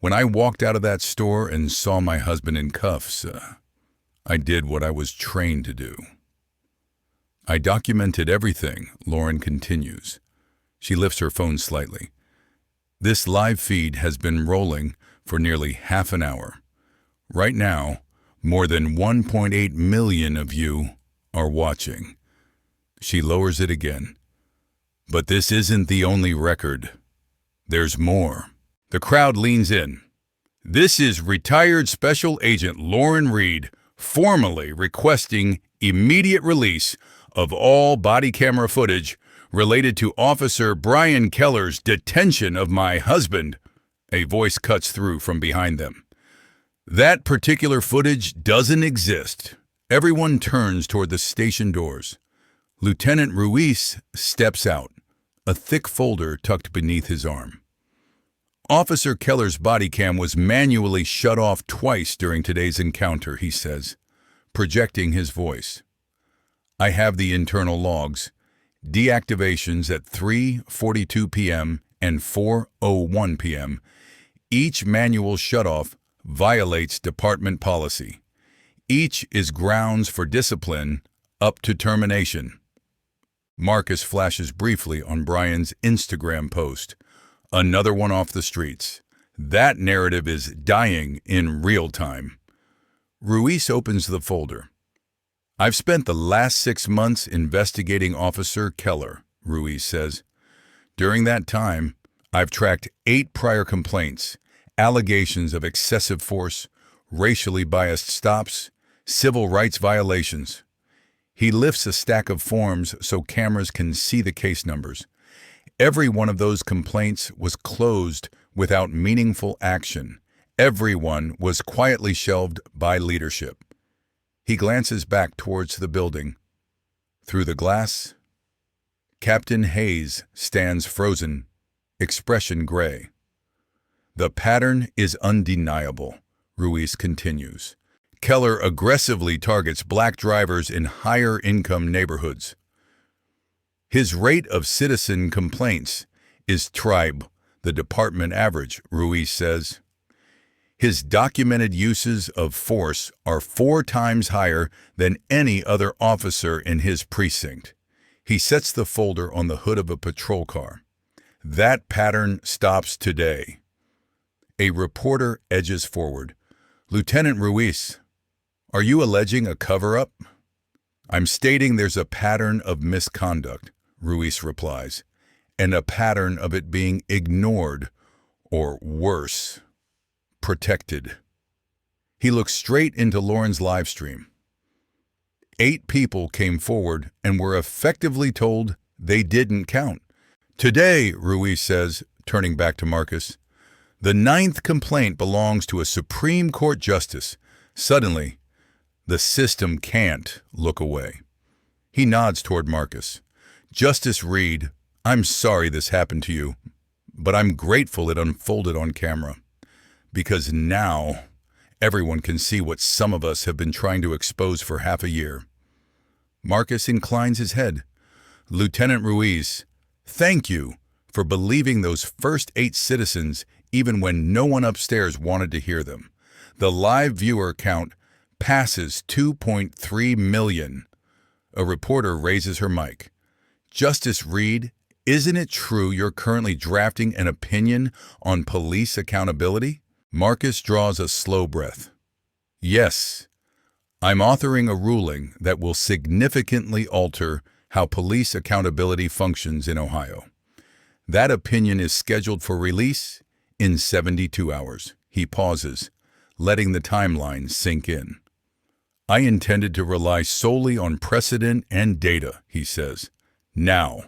Speaker 1: When I walked out of that store and saw my husband in cuffs, I did what I was trained to do. I documented everything, Lauren continues. She lifts her phone slightly. This live feed has been rolling for nearly half an hour. Right now, more than 1.8 million of you are watching. She lowers it again. But this isn't the only record. There's more. The crowd leans in. This is retired Special Agent Lauren Reed formally requesting immediate release of all body camera footage related to Officer Brian Keller's detention of my husband. A voice cuts through from behind them. That particular footage doesn't exist. Everyone turns toward the station doors. Lieutenant Ruiz steps out, a thick folder tucked beneath his arm. Officer Keller's body cam was manually shut off twice during today's encounter, he says, projecting his voice. I have the internal logs. Deactivations at 3:42 p.m. and 4:01 p.m. Each manual shutoff violates department policy. Each is grounds for discipline up to termination. Marcus flashes briefly on Brian's Instagram post. Another one off the streets. That narrative is dying in real time. Ruiz opens the folder. I've spent the last 6 months investigating Officer Keller, Ruiz says. During that time, I've tracked 8 prior complaints, allegations of excessive force, racially biased stops, civil rights violations. He lifts a stack of forms so cameras can see the case numbers. Every one of those complaints was closed without meaningful action. Every one was quietly shelved by leadership. He glances back towards the building. Through the glass, Captain Hayes stands frozen, expression gray. The pattern is undeniable, Ruiz continues. Keller aggressively targets black drivers in higher-income neighborhoods. His rate of citizen complaints is tribe the department average, Ruiz says. His documented uses of force are 4 times higher than any other officer in his precinct. He sets the folder on the hood of a patrol car. That pattern stops today. A reporter edges forward. Lieutenant Ruiz, are you alleging a cover-up? I'm stating there's a pattern of misconduct, Ruiz replies, and a pattern of it being ignored, or worse, protected. He looks straight into Lauren's live stream. 8 people came forward and were effectively told they didn't count. Today, Ruiz says, turning back to Marcus, the 9th complaint belongs to a Supreme Court justice. Suddenly, the system can't look away. He nods toward Marcus. Justice Reed, I'm sorry this happened to you, but I'm grateful it unfolded on camera. Because now, everyone can see what some of us have been trying to expose for half a year. Marcus inclines his head. Lieutenant Ruiz, thank you for believing those first 8 citizens even when no one upstairs wanted to hear them. The live viewer count passes 2.3 million. A reporter raises her mic. Justice Reed, isn't it true you're currently drafting an opinion on police accountability? Marcus draws a slow breath. Yes, I'm authoring a ruling that will significantly alter how police accountability functions in Ohio. That opinion is scheduled for release in 72 hours. He pauses, letting the timeline sink in. I intended to rely solely on precedent and data, he says. Now,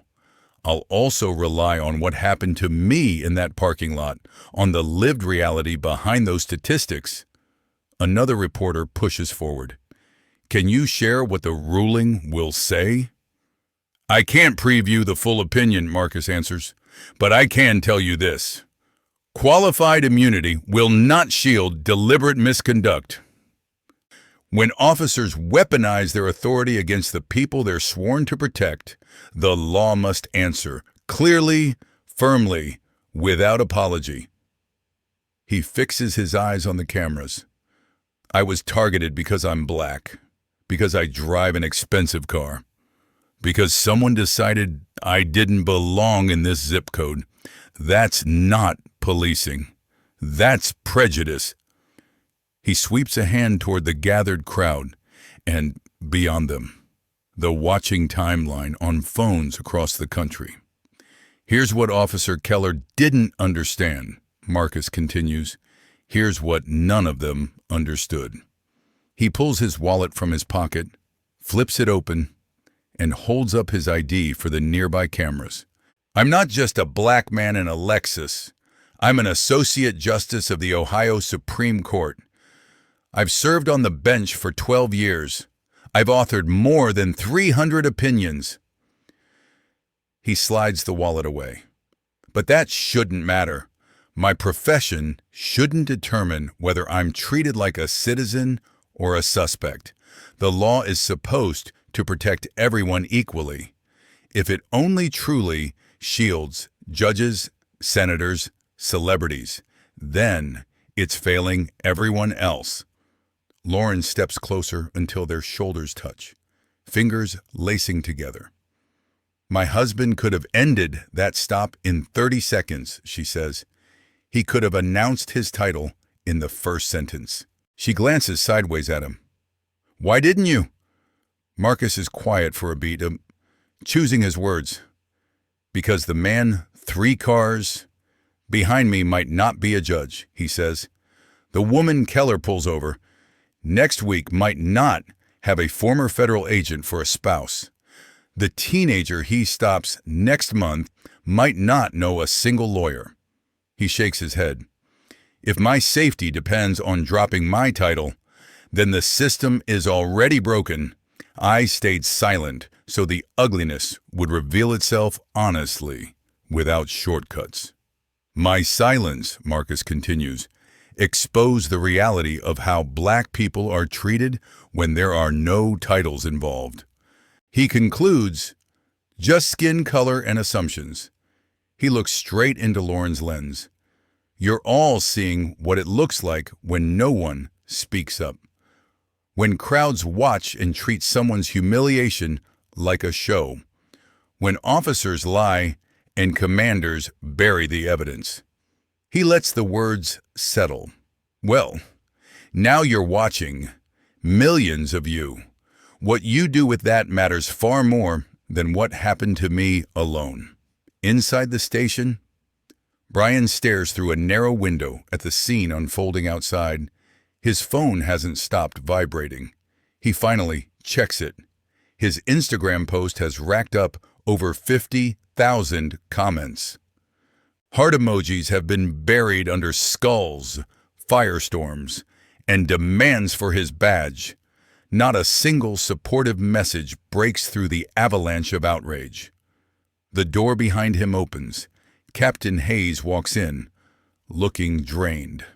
Speaker 1: I'll also rely on what happened to me in that parking lot, on the lived reality behind those statistics. Another reporter pushes forward. Can you share what the ruling will say? I can't preview the full opinion, Marcus answers, but I can tell you this. Qualified immunity will not shield deliberate misconduct. When officers weaponize their authority against the people they're sworn to protect, the law must answer clearly, firmly, without apology. He fixes his eyes on the cameras. I was targeted because I'm black, because I drive an expensive car, because someone decided I didn't belong in this zip code. That's not policing. That's prejudice. He sweeps a hand toward the gathered crowd, and beyond them, the watching timeline on phones across the country. Here's what Officer Keller didn't understand, Marcus continues. Here's what none of them understood. He pulls his wallet from his pocket, flips it open, and holds up his ID for the nearby cameras. I'm not just a black man in a Lexus. I'm an Associate Justice of the Ohio Supreme Court. I've served on the bench for 12 years. I've authored more than 300 opinions. He slides the wallet away. But that shouldn't matter. My profession shouldn't determine whether I'm treated like a citizen or a suspect. The law is supposed to protect everyone equally. If it only truly shields judges, senators, celebrities, then it's failing everyone else. Lauren steps closer until their shoulders touch, fingers lacing together. My husband could have ended that stop in 30 seconds, she says. He could have announced his title in the first sentence. She glances sideways at him. Why didn't you? Marcus is quiet for a beat, choosing his words. Because the man 3 cars behind me might not be a judge, he says. The woman Keller pulls over next week might not have a former federal agent for a spouse. The teenager he stops next month might not know a single lawyer. He shakes his head. If my safety depends on dropping my title, then the system is already broken. I stayed silent so the ugliness would reveal itself honestly, without shortcuts. My silence, Marcus continues, expose the reality of how black people are treated when there are no titles involved. He concludes, just skin color and assumptions. He looks straight into Lauren's lens. You're all seeing what it looks like when no one speaks up. When crowds watch and treat someone's humiliation like a show. When officers lie and commanders bury the evidence. He lets the words settle. Well, now you're watching. Millions of you. What you do with that matters far more than what happened to me alone. Inside the station, Brian stares through a narrow window at the scene unfolding outside. His phone hasn't stopped vibrating. He finally checks it. His Instagram post has racked up over 50,000 comments. Heart emojis have been buried under skulls, firestorms, and demands for his badge. Not a single supportive message breaks through the avalanche of outrage. The door behind him opens. Captain Hayes walks in, looking drained.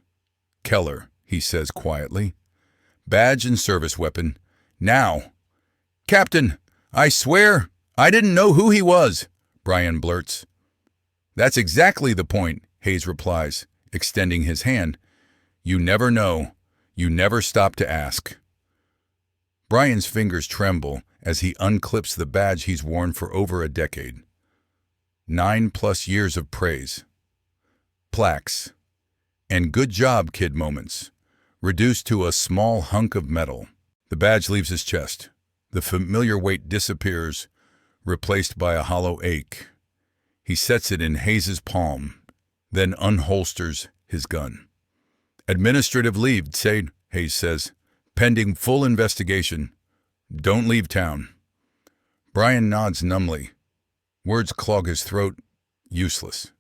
Speaker 1: Keller, he says quietly. Badge and service weapon. Now. Captain, I swear, I didn't know who he was, Brian blurts. That's exactly the point, Hayes replies, extending his hand. You never know. You never stop to ask. Brian's fingers tremble as he unclips the badge he's worn for over a decade. 9+ years of praise. Plaques. And good job, kid moments. Reduced to a small hunk of metal. The badge leaves his chest. The familiar weight disappears, replaced by a hollow ache. He sets it in Hayes' palm, then unholsters his gun. Administrative leave, Hayes says. Pending full investigation. Don't leave town. Brian nods numbly. Words clog his throat. Useless.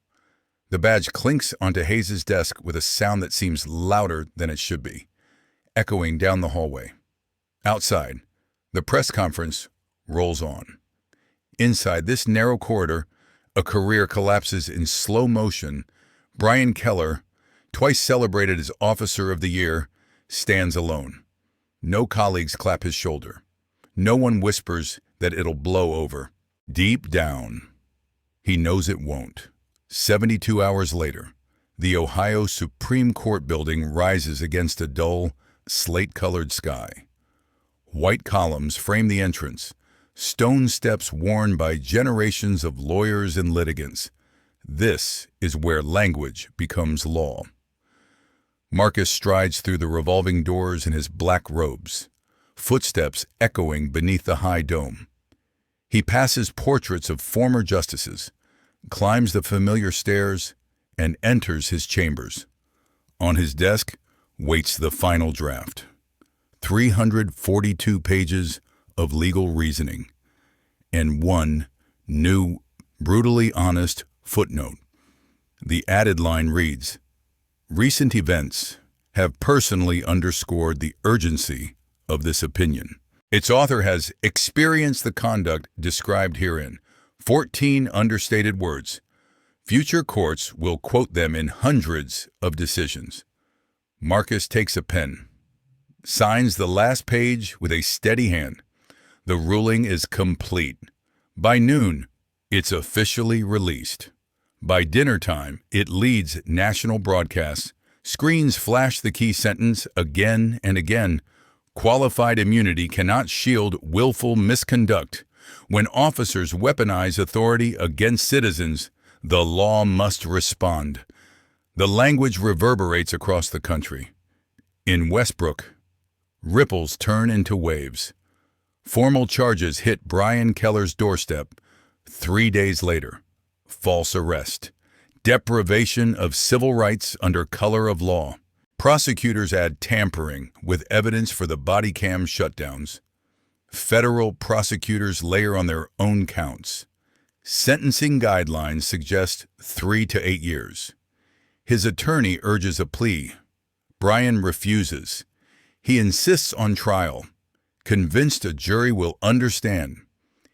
Speaker 1: The badge clinks onto Hayes' desk with a sound that seems louder than it should be, echoing down the hallway. Outside, the press conference rolls on. Inside this narrow corridor, a career collapses in slow motion. Brian Keller, twice celebrated as Officer of the Year, stands alone. No colleagues clap his shoulder. No one whispers that it'll blow over. Deep down, he knows it won't. 72 hours later, the Ohio Supreme Court building rises against a dull, slate-colored sky. White columns frame the entrance, stone steps worn by generations of lawyers and litigants. This is where language becomes law. Marcus strides through the revolving doors in his black robes, footsteps echoing beneath the high dome. He passes portraits of former justices, climbs the familiar stairs, and enters his chambers. On his desk waits the final draft. 342 pages of legal reasoning, and one new, brutally honest footnote. The added line reads, "Recent events have personally underscored the urgency of this opinion." Its author has experienced the conduct described herein. 14 understated words. Future courts will quote them in hundreds of decisions. Marcus takes a pen, signs the last page with a steady hand. The ruling is complete. By noon, it's officially released. By dinner time, it leads national broadcasts. Screens flash the key sentence again and again. Qualified immunity cannot shield willful misconduct. When officers weaponize authority against citizens, the law must respond. The language reverberates across the country. In Westbrook, ripples turn into waves. Formal charges hit Brian Keller's doorstep. 3 days later, false arrest, deprivation of civil rights under color of law. Prosecutors add tampering with evidence for the body cam shutdowns. Federal prosecutors layer on their own counts. Sentencing guidelines suggest 3 to 8 years. His attorney urges a plea. Brian refuses. He insists on trial, convinced a jury will understand.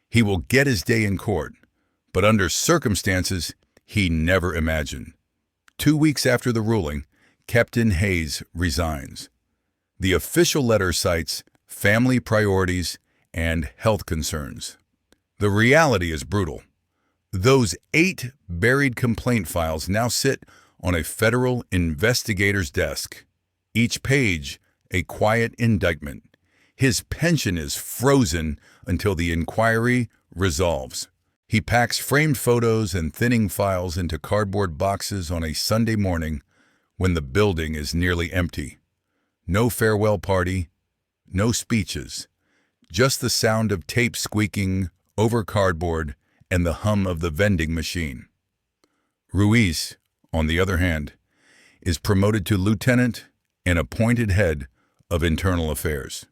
Speaker 1: He will get his day in court, but under circumstances he never imagined. 2 weeks after the ruling, Captain Hayes resigns. The official letter cites family priorities and health concerns. The reality is brutal. Those 8 buried complaint files now sit on a federal investigator's desk. Each page a quiet indictment. His pension is frozen until the inquiry resolves. He packs framed photos and thinning files into cardboard boxes on a Sunday morning when the building is nearly empty. No farewell party, no speeches, just the sound of tape squeaking over cardboard and the hum of the vending machine. Ruiz, on the other hand, is promoted to lieutenant and appointed head of internal affairs.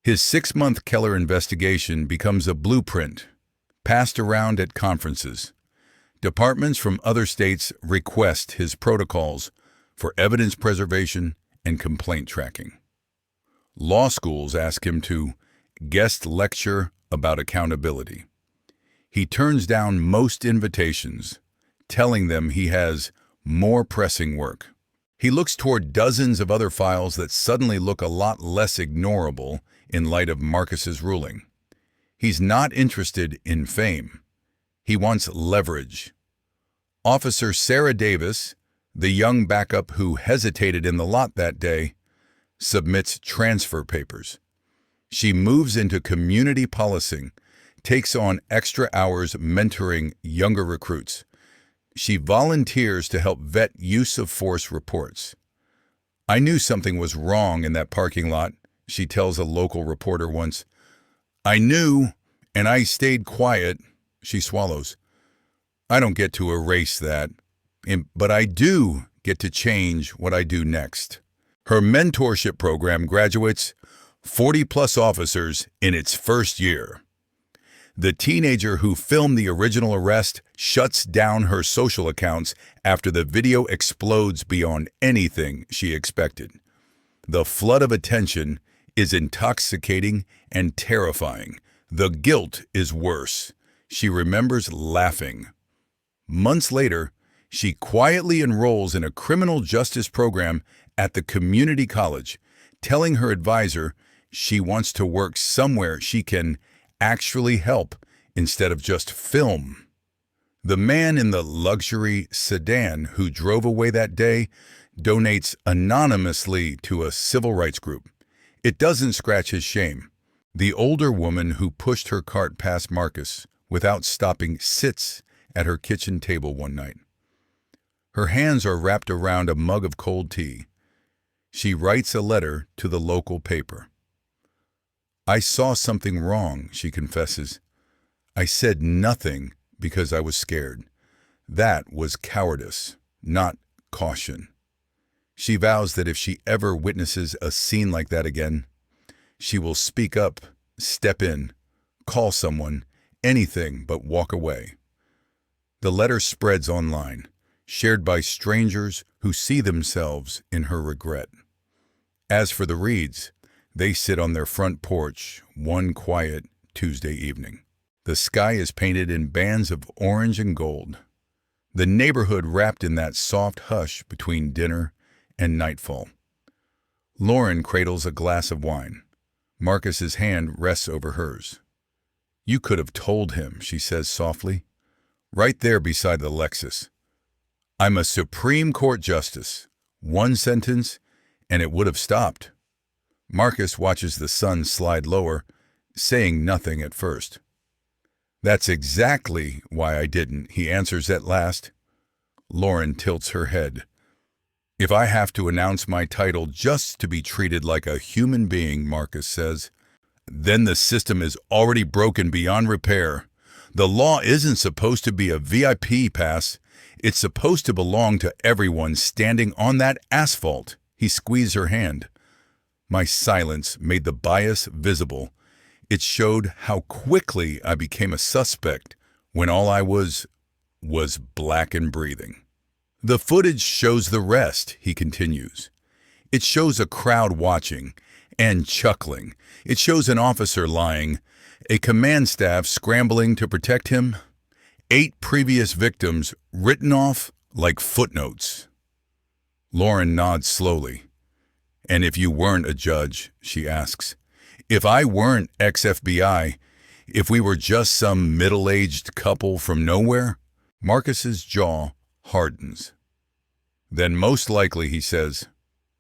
Speaker 1: His 6-month Keller investigation becomes a blueprint, passed around at conferences. Departments from other states request his protocols for evidence preservation and complaint tracking. Law schools ask him to guest lecture about accountability. He turns down most invitations, telling them he has more pressing work. He looks toward dozens of other files that suddenly look a lot less ignorable in light of Marcus's ruling. He's not interested in fame. He wants leverage. Officer Sarah Davis, the young backup who hesitated in the lot that day, submits transfer papers. She moves into community policing, takes on extra hours mentoring younger recruits. She volunteers to help vet use of force reports. "I knew something was wrong in that parking lot," she tells a local reporter once. "I knew, and I stayed quiet," she swallows. "I don't get to erase that, but I do get to change what I do next." Her mentorship program graduates 40-plus officers in its first year. The teenager who filmed the original arrest shuts down her social accounts after the video explodes beyond anything she expected. The flood of attention is intoxicating and terrifying. The guilt is worse. She remembers laughing. Months later, she quietly enrolls in a criminal justice program at the community college, telling her advisor she wants to work somewhere she can actually help instead of just film. The man in the luxury sedan who drove away that day donates anonymously to a civil rights group. It doesn't scratch his shame. The older woman who pushed her cart past Marcus without stopping sits at her kitchen table one night. Her hands are wrapped around a mug of cold tea. She writes a letter to the local paper. "I saw something wrong," she confesses. "I said nothing because I was scared. That was cowardice, not caution." She vows that if she ever witnesses a scene like that again, she will speak up, step in, call someone, anything but walk away. The letter spreads online, shared by strangers who see themselves in her regret. As for the Reeds, they sit on their front porch one quiet Tuesday evening. The sky is painted in bands of orange and gold. The neighborhood wrapped in that soft hush between dinner and nightfall. Lauren cradles a glass of wine. Marcus's hand rests over hers. "You could have told him," she says softly. "Right there beside the Lexus. I'm a Supreme Court justice. One sentence, and it would have stopped." Marcus watches the sun slide lower, saying nothing at first. "That's exactly why I didn't," he answers at last. Lauren tilts her head. "If I have to announce my title just to be treated like a human being," Marcus says, "then the system is already broken beyond repair. The law isn't supposed to be a VIP pass. It's supposed to belong to everyone standing on that asphalt." He squeezed her hand. My silence made the bias visible. It showed how quickly I became a suspect when all I was black and breathing. "The footage shows the rest," he continues. "It shows a crowd watching and chuckling. It shows an officer lying, a command staff scrambling to protect him, 8 previous victims written off like footnotes." Lauren nods slowly. "And if you weren't a judge," she asks, "if I weren't ex-FBI, if we were just some middle-aged couple from nowhere?" Marcus's jaw hardens. "Then most likely," he says,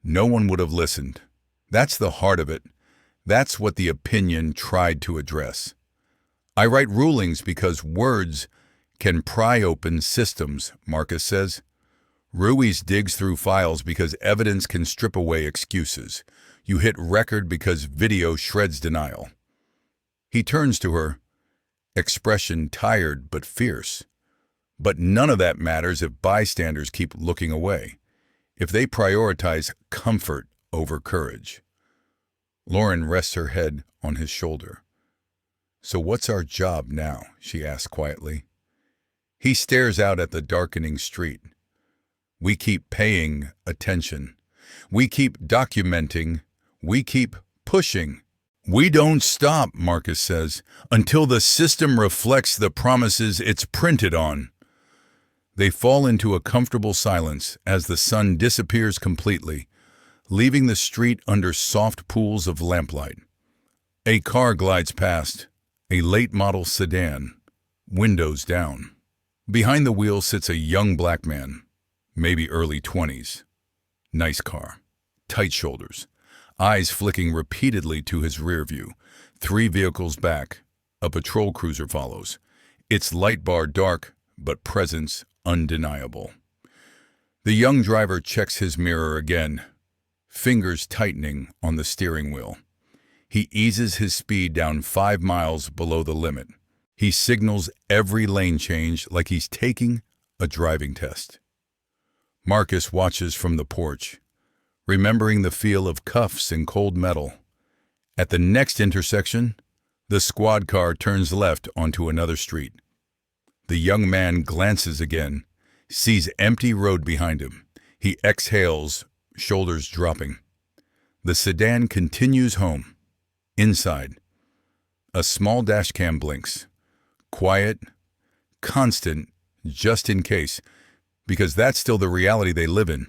Speaker 1: "no one would have listened." That's the heart of it. That's what the opinion tried to address. "I write rulings because words can pry open systems," Marcus says. "Ruiz digs through files because evidence can strip away excuses. You hit record because video shreds denial." He turns to her, expression tired but fierce. "But none of that matters if bystanders keep looking away, if they prioritize comfort over courage." Lauren rests her head on his shoulder. "So what's our job now?" she asks quietly. He stares out at the darkening street. "We keep paying attention. We keep documenting. We keep pushing. We don't stop," Marcus says, "until the system reflects the promises it's printed on." They fall into a comfortable silence as the sun disappears completely, leaving the street under soft pools of lamplight. A car glides past, a late-model sedan, windows down. Behind the wheel sits a young black man, maybe early 20s. Nice car, tight shoulders, eyes flicking repeatedly to his rear view. 3 vehicles back, a patrol cruiser follows, its light bar dark, but presence undeniable. The young driver checks his mirror again, fingers tightening on the steering wheel. He eases his speed down 5 miles below the limit. He signals every lane change like he's taking a driving test. Marcus watches from the porch, remembering the feel of cuffs and cold metal. At the next intersection, The squad car turns left onto another street. The young man glances again, sees empty road behind him. He exhales, shoulders dropping. The sedan continues home. Inside, a small dashcam blinks. Quiet, constant, just in case, because that's still the reality they live in.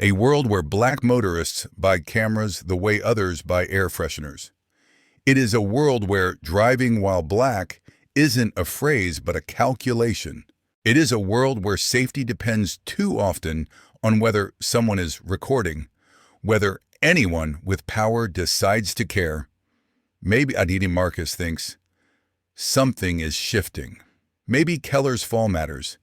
Speaker 1: A world where black motorists buy cameras the way others buy air fresheners. It is a world where driving while black isn't a phrase but a calculation. It is a world where safety depends too often on whether someone is recording, whether anyone with power decides to care. Maybe Aditi Marcus thinks something is shifting. Maybe Keller's fall matters.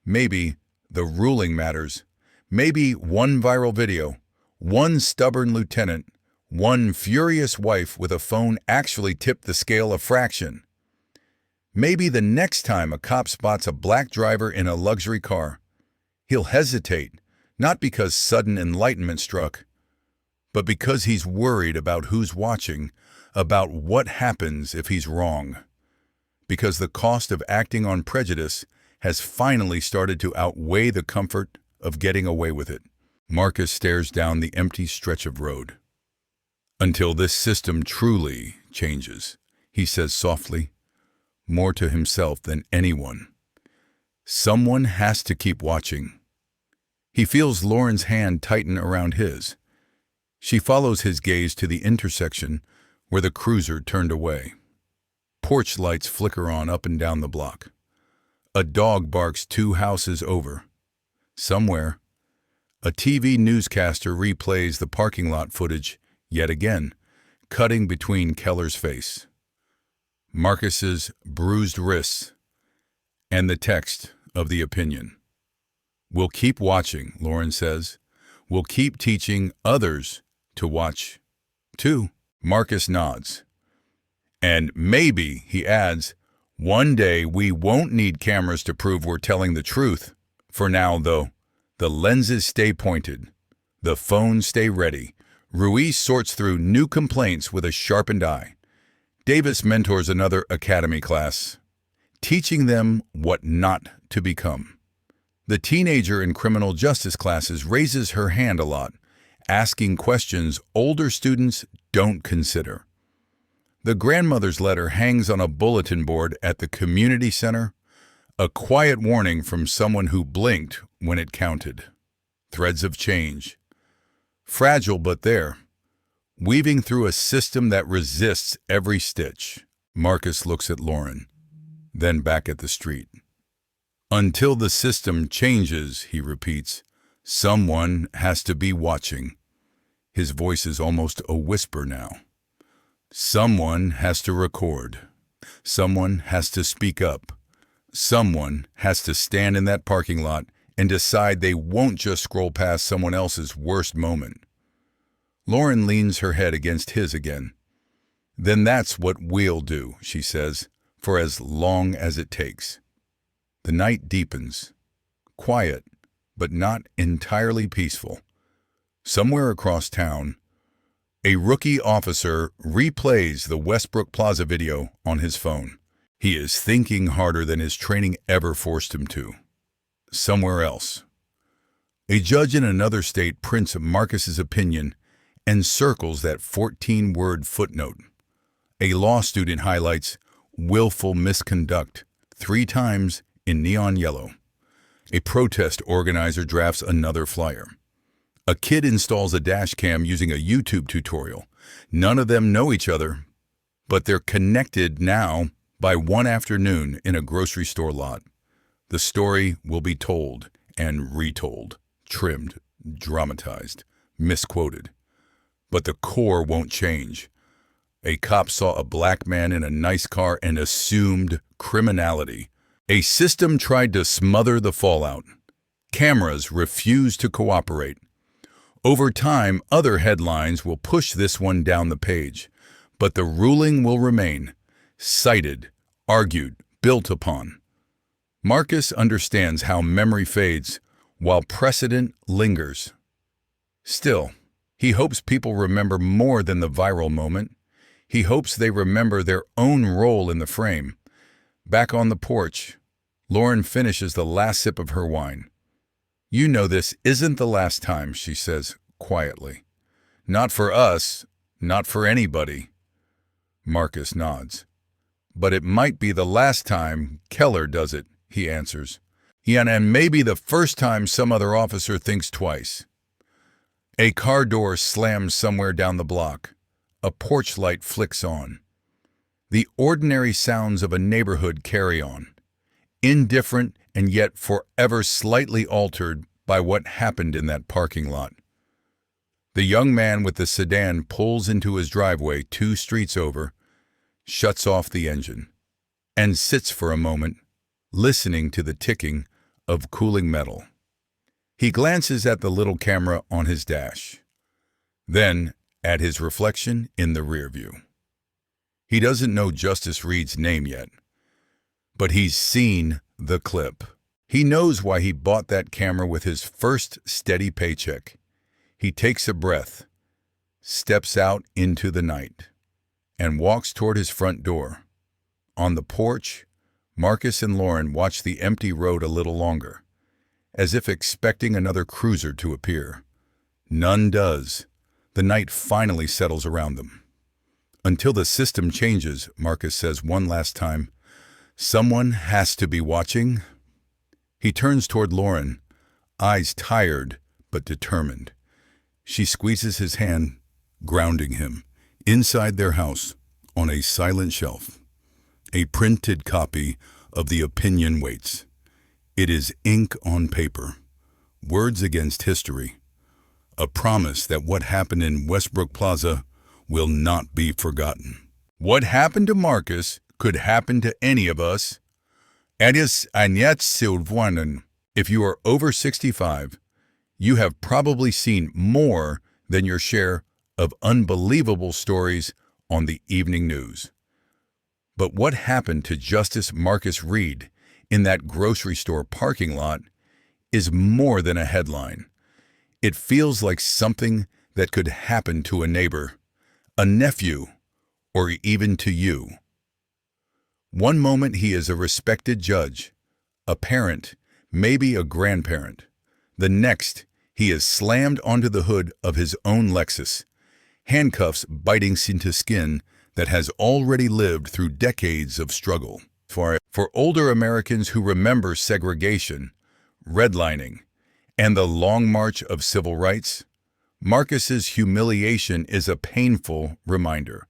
Speaker 1: Maybe the ruling matters. Maybe one viral video, one stubborn lieutenant, one furious wife with a phone actually tipped the scale a fraction. Maybe the next time a cop spots a black driver in a luxury car, he'll hesitate, not because sudden enlightenment struck, but because he's worried about who's watching, about what happens if he's wrong. Because the cost of acting on prejudice has finally started to outweigh the comfort of getting away with it. Marcus stares down the empty stretch of road. Until this system truly changes, he says softly, more to himself than anyone. Someone has to keep watching. He feels Lauren's hand tighten around his. She follows his gaze to the intersection where the cruiser turned away. Porch lights flicker on up and down the block. A dog barks 2 houses over. Somewhere, a TV newscaster replays the parking lot footage yet again, cutting between Keller's face, Marcus's bruised wrists, and the text of the opinion. We'll keep watching, Lauren says. We'll keep teaching others to watch, too. Marcus nods. And maybe, he adds, one day we won't need cameras to prove we're telling the truth. For now, though, the lenses stay pointed. The phones stay ready. Ruiz sorts through new complaints with a sharpened eye. Davis mentors another academy class, teaching them what not to become. The teenager in criminal justice classes raises her hand a lot, asking questions older students don't consider. The grandmother's letter hangs on a bulletin board at the community center, a quiet warning from someone who blinked when it counted. Threads of change. Fragile but there, weaving through a system that resists every stitch. Marcus looks at Lauren, then back at the street. Until the system changes, he repeats, someone has to be watching. His voice is almost a whisper now. Someone has to record. Someone has to speak up. Someone has to stand in that parking lot and decide they won't just scroll past someone else's worst moment. Lauren leans her head against his again. Then that's what we'll do, she says, for as long as it takes. The night deepens. Quiet, but not entirely peaceful. Somewhere across town, a rookie officer replays the Westbrook Plaza video on his phone. He is thinking harder than his training ever forced him to. Somewhere else, a judge in another state prints Marcus's opinion and circles that 14-word footnote. A law student highlights willful misconduct 3 times in neon yellow. A protest organizer drafts another flyer. A kid installs a dash cam using a YouTube tutorial. None of them know each other, but they're connected now by one afternoon in a grocery store lot. The story will be told and retold, trimmed, dramatized, misquoted. But the core won't change. A cop saw a black man in a nice car and assumed criminality. A system tried to smother the fallout. Cameras refused to cooperate. Over time, other headlines will push this one down the page, but the ruling will remain, cited, argued, built upon. Marcus understands how memory fades while precedent lingers. Still, he hopes people remember more than the viral moment. He hopes they remember their own role in the frame. Back on the porch, Lauren finishes the last sip of her wine. "You know this isn't the last time," she says quietly. "Not for us, not for anybody." Marcus nods. "But it might be the last time Keller does it," he answers. "Yeah, and maybe the first time some other officer thinks twice." A car door slams somewhere down the block. A porch light flicks on. The ordinary sounds of a neighborhood carry on, indifferent and yet forever slightly altered by what happened in that parking lot. The young man with the sedan pulls into his driveway 2 streets over, shuts off the engine, and sits for a moment, listening to the ticking of cooling metal. He glances at the little camera on his dash, then at his reflection in the rear view. He doesn't know Justice Reed's name yet, but he's seen the clip. He knows why he bought that camera with his first steady paycheck. He takes a breath, steps out into the night, and walks toward his front door. On the porch, Marcus and Lauren watch the empty road a little longer, as if expecting another cruiser to appear. None does. The night finally settles around them. "Until the system changes," Marcus says one last time, "someone has to be watching." He turns toward Lauren, eyes tired but determined. She squeezes his hand, grounding him. Inside their house, on a silent shelf, a printed copy of the opinion waits. It is ink on paper, words against history, a promise that what happened in Westbrook Plaza will not be forgotten. What happened to Marcus could happen to any of us. Adios Agnat Silvanen. If you are over 65, you have probably seen more than your share of unbelievable stories on the evening news. But what happened to Justice Marcus Reed in that grocery store parking lot is more than a headline. It feels like something that could happen to a neighbor, a nephew, or even to you. One moment he is a respected judge, a parent, maybe a grandparent. The next, he is slammed onto the hood of his own Lexus, handcuffs biting into skin that has already lived through decades of struggle. For older Americans who remember segregation, redlining, and the long march of civil rights, Marcus's humiliation is a painful reminder.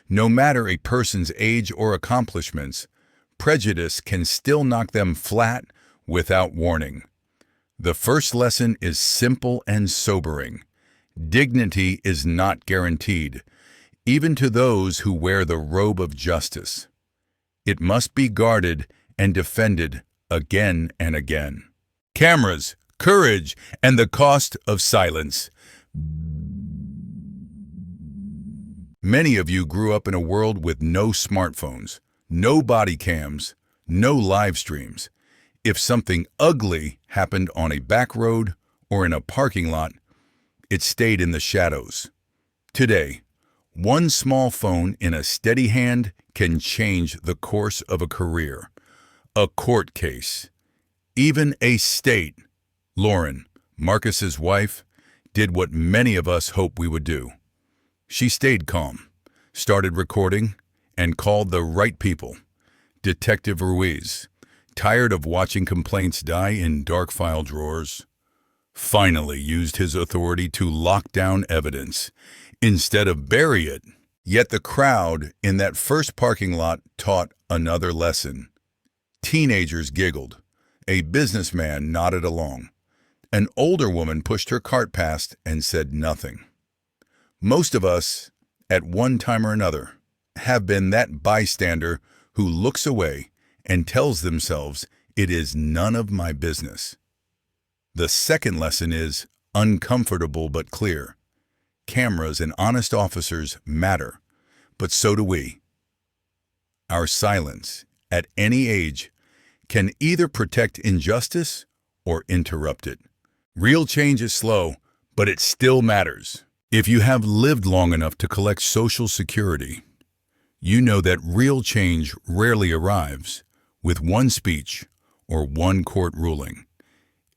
Speaker 1: No matter a person's age or accomplishments, prejudice can still knock them flat without warning. The first lesson is simple and sobering. Dignity is not guaranteed, even to those who wear the robe of justice. It must be guarded and defended again and again. Cameras, courage, and the cost of silence. Many of you grew up in a world with no smartphones, no body cams, no live streams. If something ugly happened on a back road or in a parking lot, it stayed in the shadows. Today, one small phone in a steady hand can change the course of a career, a court case, even a state. Lauren, Marcus's wife, did what many of us hope we would do. She stayed calm, started recording, and called the right people. Detective Ruiz, tired of watching complaints die in dark file drawers, finally used his authority to lock down evidence instead of bury it. Yet the crowd in that first parking lot taught another lesson. Teenagers giggled. A businessman nodded along. An older woman pushed her cart past and said nothing. Most of us, at one time or another, have been that bystander who looks away and tells themselves it is none of my business. The second lesson is uncomfortable but clear. Cameras and honest officers matter, but so do we. Our silence, at any age, can either protect injustice or interrupt it. Real change is slow, but it still matters. If you have lived long enough to collect Social Security, You know that real change rarely arrives with one speech or one court ruling.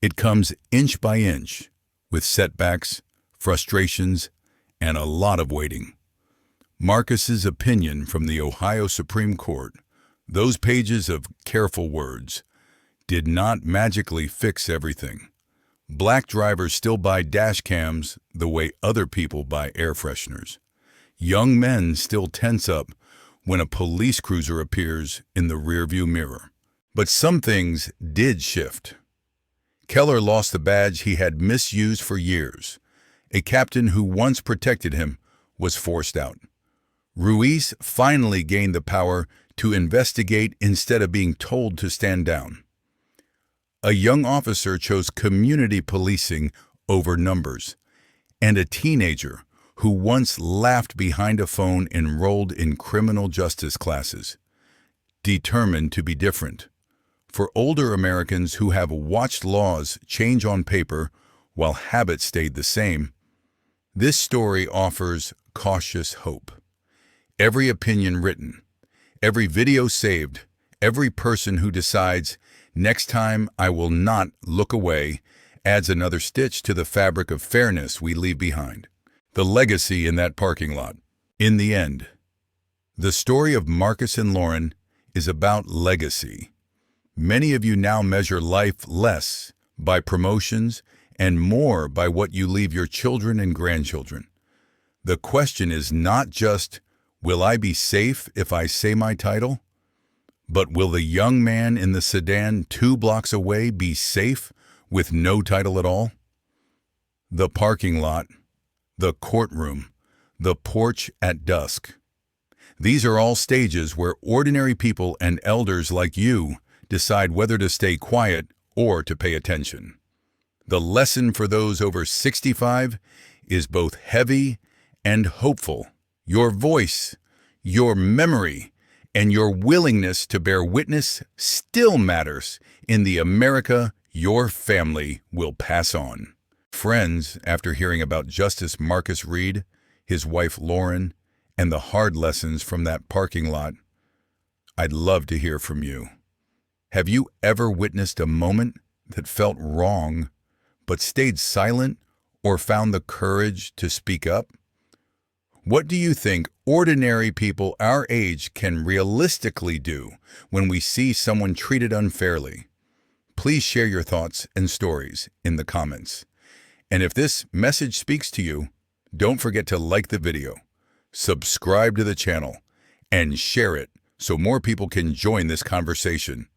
Speaker 1: It comes inch by inch with setbacks, frustrations, and a lot of waiting. Marcus's opinion from the Ohio Supreme Court, those pages of careful words, did not magically fix everything. Black drivers still buy dash cams the way other people buy air fresheners. Young men still tense up when a police cruiser appears in the rearview mirror. But some things did shift. Keller lost the badge he had misused for years. A captain who once protected him was forced out. Ruiz finally gained the power to investigate instead of being told to stand down. A young officer chose community policing over numbers, and a teenager who once laughed behind a phone enrolled in criminal justice classes, determined to be different. For older Americans who have watched laws change on paper while habits stayed the same, this story offers cautious hope. Every opinion written, every video saved, every person who decides, "Next time I will not look away," adds another stitch to the fabric of fairness we leave behind. The legacy in that parking lot. In the end, the story of Marcus and Lauren is about legacy. Many of you now measure life less by promotions and more by what you leave your children and grandchildren. The question is not just, will I be safe if I say my title? But will the young man in the sedan 2 blocks away be safe with no title at all? The parking lot, the courtroom, the porch at dusk. These are all stages where ordinary people and elders like you decide whether to stay quiet or to pay attention. The lesson for those over 65 is both heavy and hopeful. Your voice, your memory, and your willingness to bear witness still matters in the America your family will pass on. Friends, after hearing about Justice Marcus Reed, his wife Lauren, and the hard lessons from that parking lot, I'd love to hear from you. Have you ever witnessed a moment that felt wrong, but stayed silent or found the courage to speak up? What do you think ordinary people our age can realistically do when we see someone treated unfairly? Please share your thoughts and stories in the comments. And if this message speaks to you, don't forget to like the video, subscribe to the channel, and share it so more people can join this conversation.